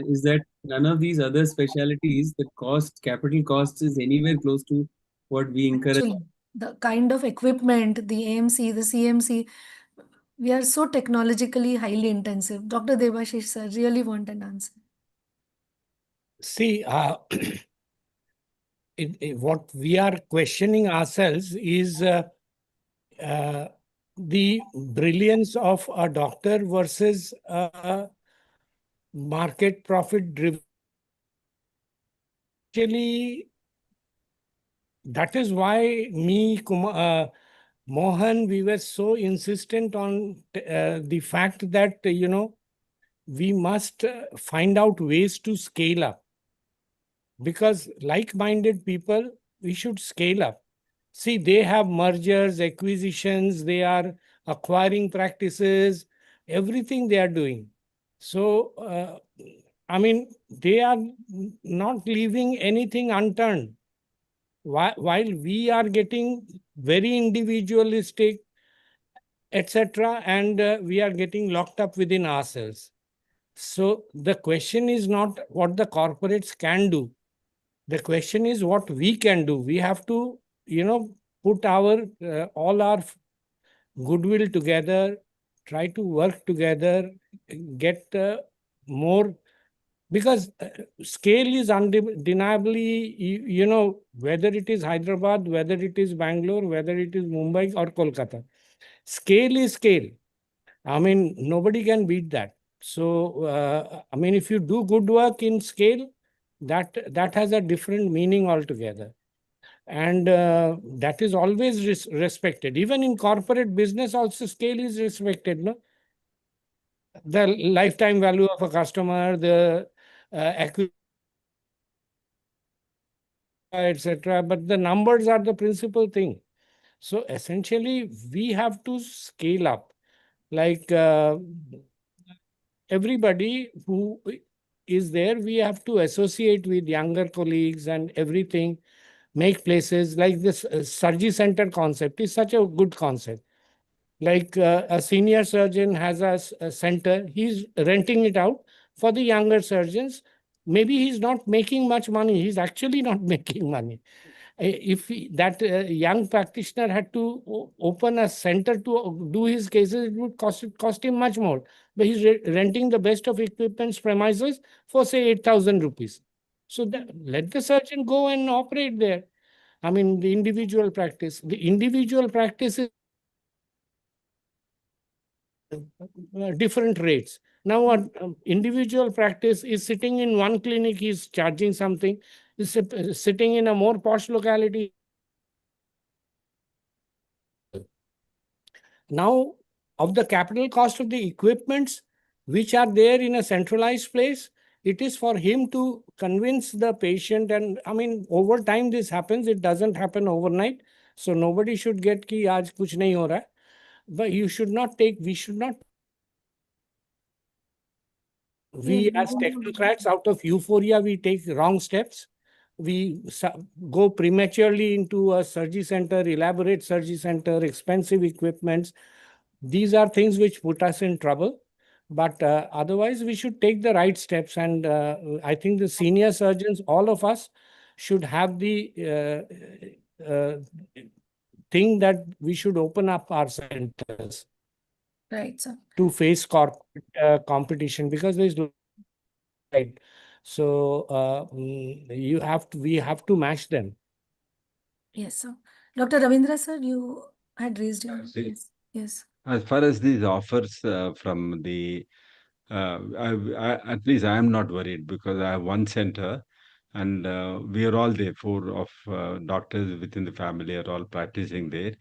is that none of these other specialties, the capital costs is anywhere close to what we incur. Actually, the kind of equipment, the AMC, the CMC, we are so technologically highly intensive. Dr. Debashish sir, really want an answer. See, what we are questioning ourselves is uh, the brilliance of a doctor versus a market profit driven. Actually, that is why Mohan, we were so insistent on the fact that, we must find out ways to scale up, because like-minded people, we should scale up. See, they have mergers, acquisitions, they are acquiring practices, everything they are doing. So, I mean, they are not leaving anything unturned. While we are getting very individualistic, etc., and we are getting locked up within ourselves. So the question is not what the corporates can do. The question is what we can do. We have to, put our all our goodwill together, try to work together, get more, because scale is undeniably, whether it is Hyderabad, whether it is Bangalore, whether it is Mumbai or Kolkata. Scale is scale. I mean, nobody can beat that. So, I mean, if you do good work in scale, that has a different meaning altogether. And that is always respected. Even in corporate business, also scale is respected. No, the lifetime value of a customer, the etc. But the numbers are the principal thing. So essentially, we have to scale up. Like everybody who is there, we have to associate with younger colleagues and everything, make places like this. Surgery center concept is such a good concept. Like a senior surgeon has a center, he's renting it out for the younger surgeons. Maybe he's not making much money, he's actually not making money. If that young practitioner had to open a center to do his cases, it would cost him much more. But he's renting the best of equipments premises for say 8,000 rupees. So let the surgeon go and operate there. I mean, the individual practice. The individual practice is different rates. Now, an individual practice is sitting in one clinic, he's charging something. Is sitting in a more posh locality. Now, of the capital cost of the equipments which are there in a centralized place, it is for him to convince the patient. And I mean, over time this happens, it doesn't happen overnight. So nobody should get ki aaj kuch nahi ho raha. But we should not, Yes, we we as don't know. technocrats, out of euphoria, we take wrong steps. we go prematurely into a surgery center, elaborate surgery center, expensive equipments. These are things which put us in trouble. But otherwise, we should take the right steps. And I think the senior surgeons, all of us, should have the thing that we should open up our centers Right, sir. to face corporate competition, because there's right. So we have to match them. Yes, sir. Dr. Ravindra, sir, you had raised your See, yes. Yes. as far as these offers from the, at least I am not worried because I have one center, and we are all there. Four of doctors within the family are all practicing there.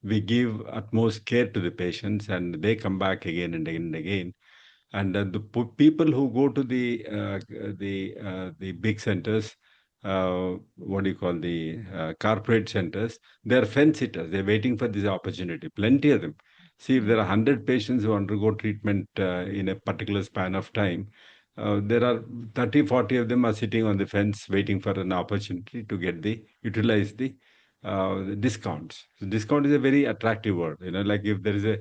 We give utmost care to the patients, and they come back again and again and again. And the people who go to the big centers, what do you call the corporate centers, they're fence sitters. They're waiting for this opportunity. Plenty of them. See, if there are 100 patients who undergo treatment in a particular span of time, there are 30, 40 of them are sitting on the fence waiting for an opportunity to utilize the discounts. So discount is a very attractive word. Like if there is a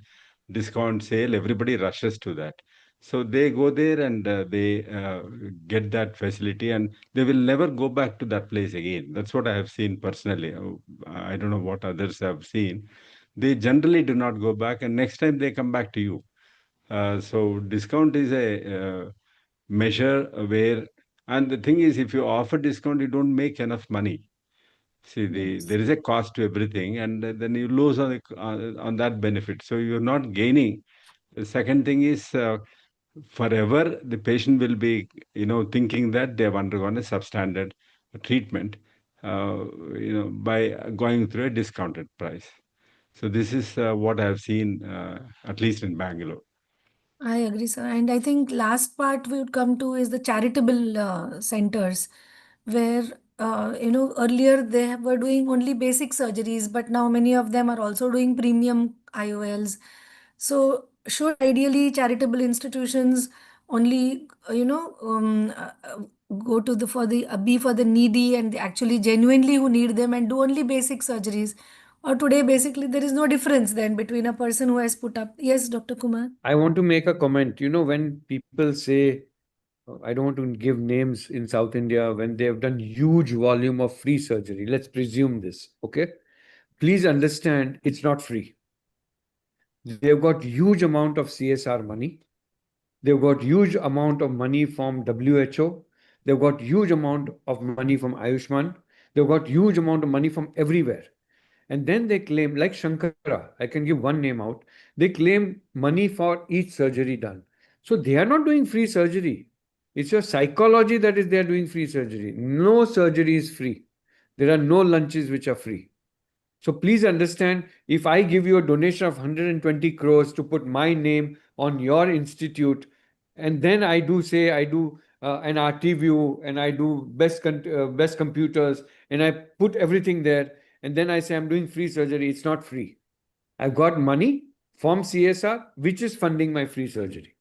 discount sale, everybody rushes to that. So they go there and they get that facility, and they will never go back to that place again. That's what I have seen personally. I don't know what others have seen. They generally do not go back, and next time they come back to you. So discount is a measure where, and the thing is, if you offer discount, you don't make enough money. See, there is a cost to everything, and then you lose on that benefit. So you're not gaining. The second thing is, forever the patient will be, thinking that they have undergone a substandard treatment, by going through a discounted price. So this is what I have seen, at least in Bangalore. I agree, sir. And I think last part we would come to is the charitable centers, where earlier they were doing only basic surgeries, but now many of them are also doing premium IOLs. So should ideally charitable institutions only go to the for the be for the needy and actually genuinely who need them and do only basic surgeries? Or today basically there is no difference then between a person who has put up. Yes, Dr. Kumar. I want to make a comment. When people say, I don't want to give names in South India, when they have done huge volume of free surgery, let's presume this, okay? Please understand, it's not free. They've got huge amount of CSR money. They've got huge amount of money from WHO. They've got huge amount of money from Ayushman. They've got huge amount of money from everywhere. And then they claim, like Shankara, I can give one name out, they claim money for each surgery done. So they are not doing free surgery. It's your psychology that is they are doing free surgery. No surgery is free. There are no lunches which are free. So please understand, if I give you a donation of 120 crores to put my name on your institute, and then I do say I do an RT view and I do best computers and I put everything there, and then I say I'm doing free surgery, it's not free. I've got money from CSR, which is funding my free surgery.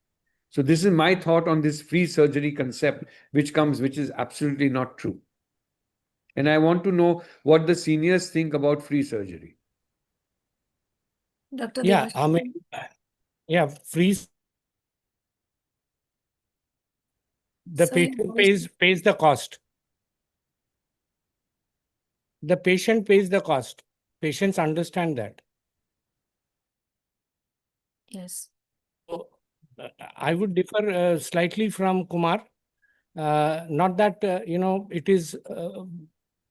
So this is my thought on this free surgery concept, which is absolutely not true. And I want to know what the seniors think about free surgery. Dr. Yeah, Devash. I mean, yeah, free. The Sir, your patient voice- pays the cost. The patient pays the cost. Patients understand that. Yes. So, I would differ slightly from Kumar. Not that it is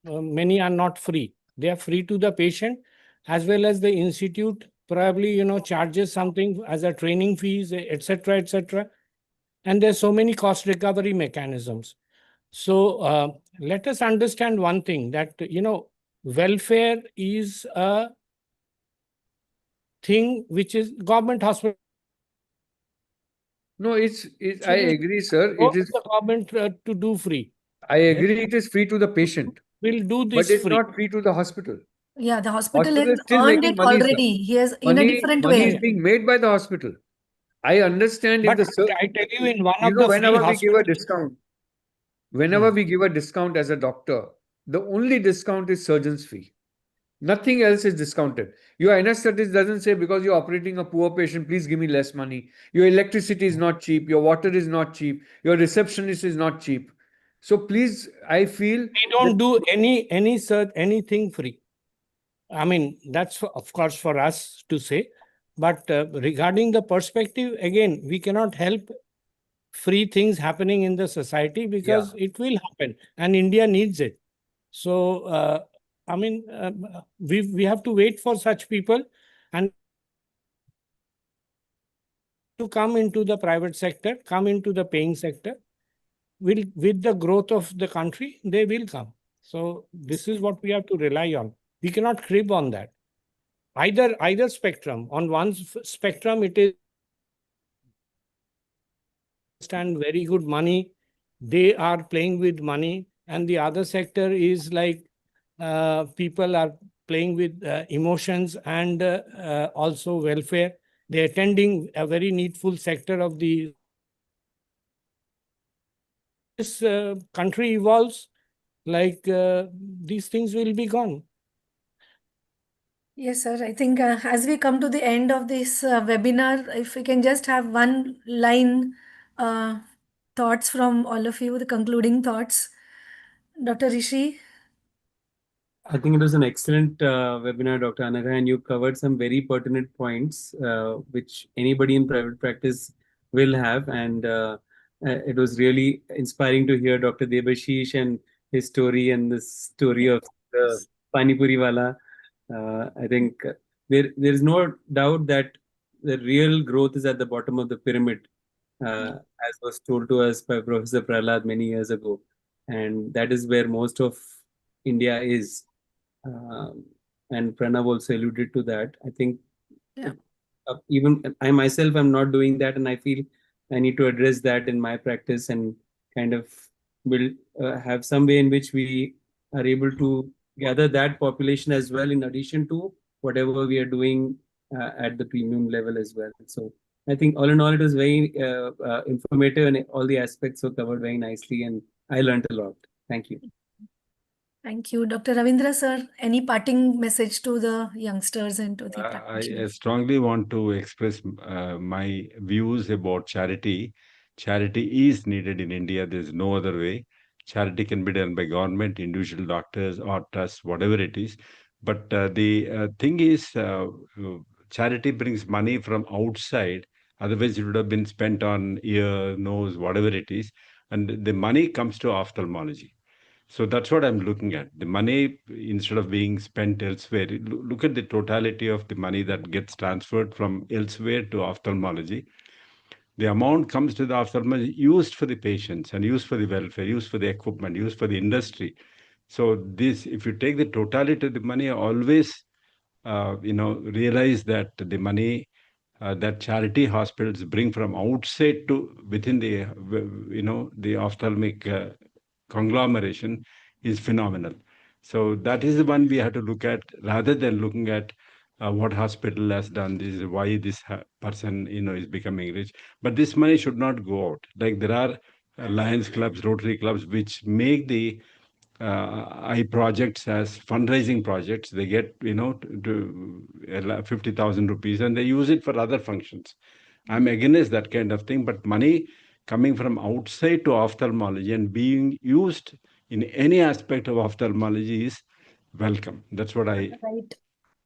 many are not free. They are free to the patient, as well as the institute probably charges something as a training fees, etc., etc. And there's so many cost recovery mechanisms. So let us understand one thing, that welfare is a thing which is government hospital. No, I agree, sir. Go It to is, the government to do free. I agree, it is free to the patient, We'll do but this it's free. not free to the hospital. Yeah, the hospital has Hospital is still earned making it money, sir. already. He has in a different Money is way. being made by the hospital. I understand if But the I tell you, in one of the free whenever we give a hospitals. discount, whenever we give a discount as a doctor, the only discount is surgeon's fee. Nothing else is discounted. Your anesthetist doesn't say, because you're operating a poor patient, please give me less money. Your electricity is not cheap. Your water is not cheap. Your receptionist is not cheap. So please, I feel We don't do anything free. I mean, that's of course for us to say. But regarding the perspective, again, we cannot help free things happening in the society because it will happen and India needs it. So, I mean, we have to wait for such people and to come into the private sector, come into the paying sector. With the growth of the country, they will come. So this is what we have to rely on. We cannot crib on that. Either spectrum. On one spectrum, it is and very good money. They are playing with money, and the other sector is like people are playing with emotions and also welfare. They're attending a very needful sector of the this country evolves, like these things will be gone. Yes, sir. I think as we come to the end of this webinar, if we can just have one line thoughts from all of you, the concluding thoughts. Dr. Rishi. I think it was an excellent webinar, Dr. Anaga, and you covered some very pertinent points, which anybody in private practice will have. And it was really inspiring to hear Dr. Debashish and his story and the story of the Pani Puri Wala. I think there is no doubt that the real growth is at the bottom of the pyramid, as was told to us by Professor Prahlad many years ago. And that is where most of India is. Um, and Pranav also alluded to that. I think Yeah. even I myself am not doing that, and I feel I need to address that in my practice and kind of build have some way in which we are able to gather that population as well, in addition to whatever we are doing at the premium level as well. So I think all in all, it was very informative, and all the aspects were covered very nicely, and I learned a lot. Thank you. Thank you. Dr. Ravindra, sir, any parting message to the youngsters and to the I practitioners? strongly want to express my views about charity. Charity is needed in India. There's no other way. Charity can be done by government, individual doctors, or trusts, whatever it is. But the thing is, charity brings money from outside. Otherwise, it would have been spent on ear, nose, whatever it is. And the money comes to ophthalmology. So that's what I'm looking at. The money, instead of being spent elsewhere, look at the totality of the money that gets transferred from elsewhere to ophthalmology. The amount comes to the ophthalmology used for the patients and used for the welfare, used for the equipment, used for the industry. So this, if you take the totality of the money, always, realize that the money that charity hospitals bring from outside to within the, the ophthalmic conglomeration is phenomenal. So that is the one we have to look at rather than looking at what hospital has done. This is why this person, is becoming rich. But this money should not go out. Like there are Lions clubs, Rotary clubs, which make the eye projects as fundraising projects. They get, 50,000 rupees and they use it for other functions. I'm against that kind of thing, but money coming from outside to ophthalmology and being used in any aspect of ophthalmology is welcome. That's what I Right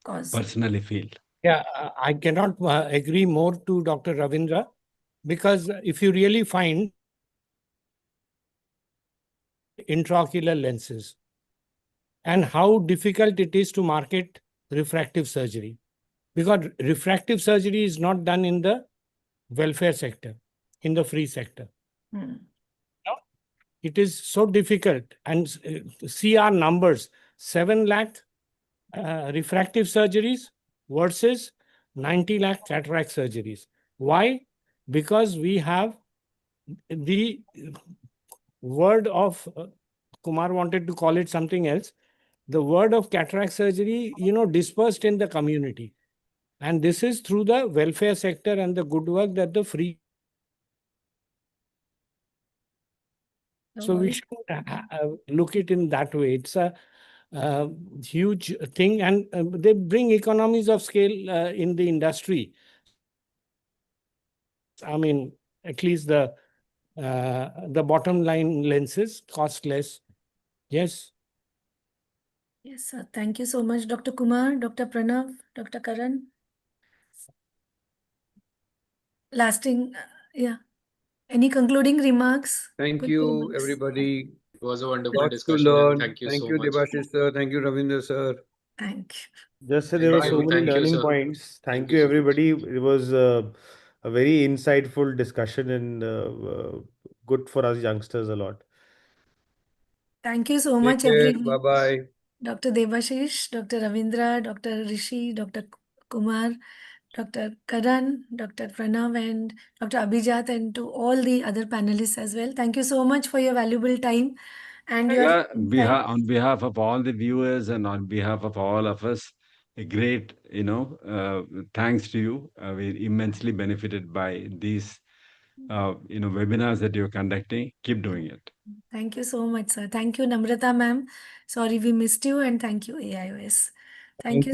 cause. personally feel. Yeah, I cannot agree more to Dr. Ravindra, because if you really find intraocular lenses and how difficult it is to market refractive surgery, because refractive surgery is not done in the welfare sector, in the free sector. Hmm. It is so difficult. And see our numbers, 7 lakh refractive surgeries versus 90 lakh cataract surgeries. Why? Because we have the word of, Kumar wanted to call it something else, the word of cataract surgery, dispersed in the community. And this is through the welfare sector and the good work that the free No So we worries. should look it in that way. It's a huge thing, and they bring economies of scale in the industry. I mean, at least the bottom line lenses cost less. Yes. Yes, sir. Thank you so much, Dr. Kumar, Dr. Pranav, Dr. Karan. Lasting, yeah. Any concluding remarks? Thank Could you, remarks. everybody. It was a wonderful Lots to discussion, and learn. thank you Thank so you, much. Debashish sir. Thank you, Ravinder sir. Thank you. Just there Thank were so you. many Thank you, learning sir. points. Thank Thank you you, so much. everybody. It was a very insightful discussion and good for us youngsters a lot. Thank you so Take much, care. everyone. Bye-bye. Dr. Debashish, Dr. Ravindra, Dr. Rishi, Dr. Kumar, Dr. Karan, Dr. Pranav, and Dr. Abhijat, and to all the other panelists as well. Thank you so much for your valuable time and your Yeah, insight. on behalf of all the viewers and on behalf of all of us, a great, thanks to you. We immensely benefited by these, webinars that you're conducting. Keep doing it. Thank you so much, sir. Thank you, Namrata ma'am. Sorry we missed you, and thank you, AIOS. Thank you.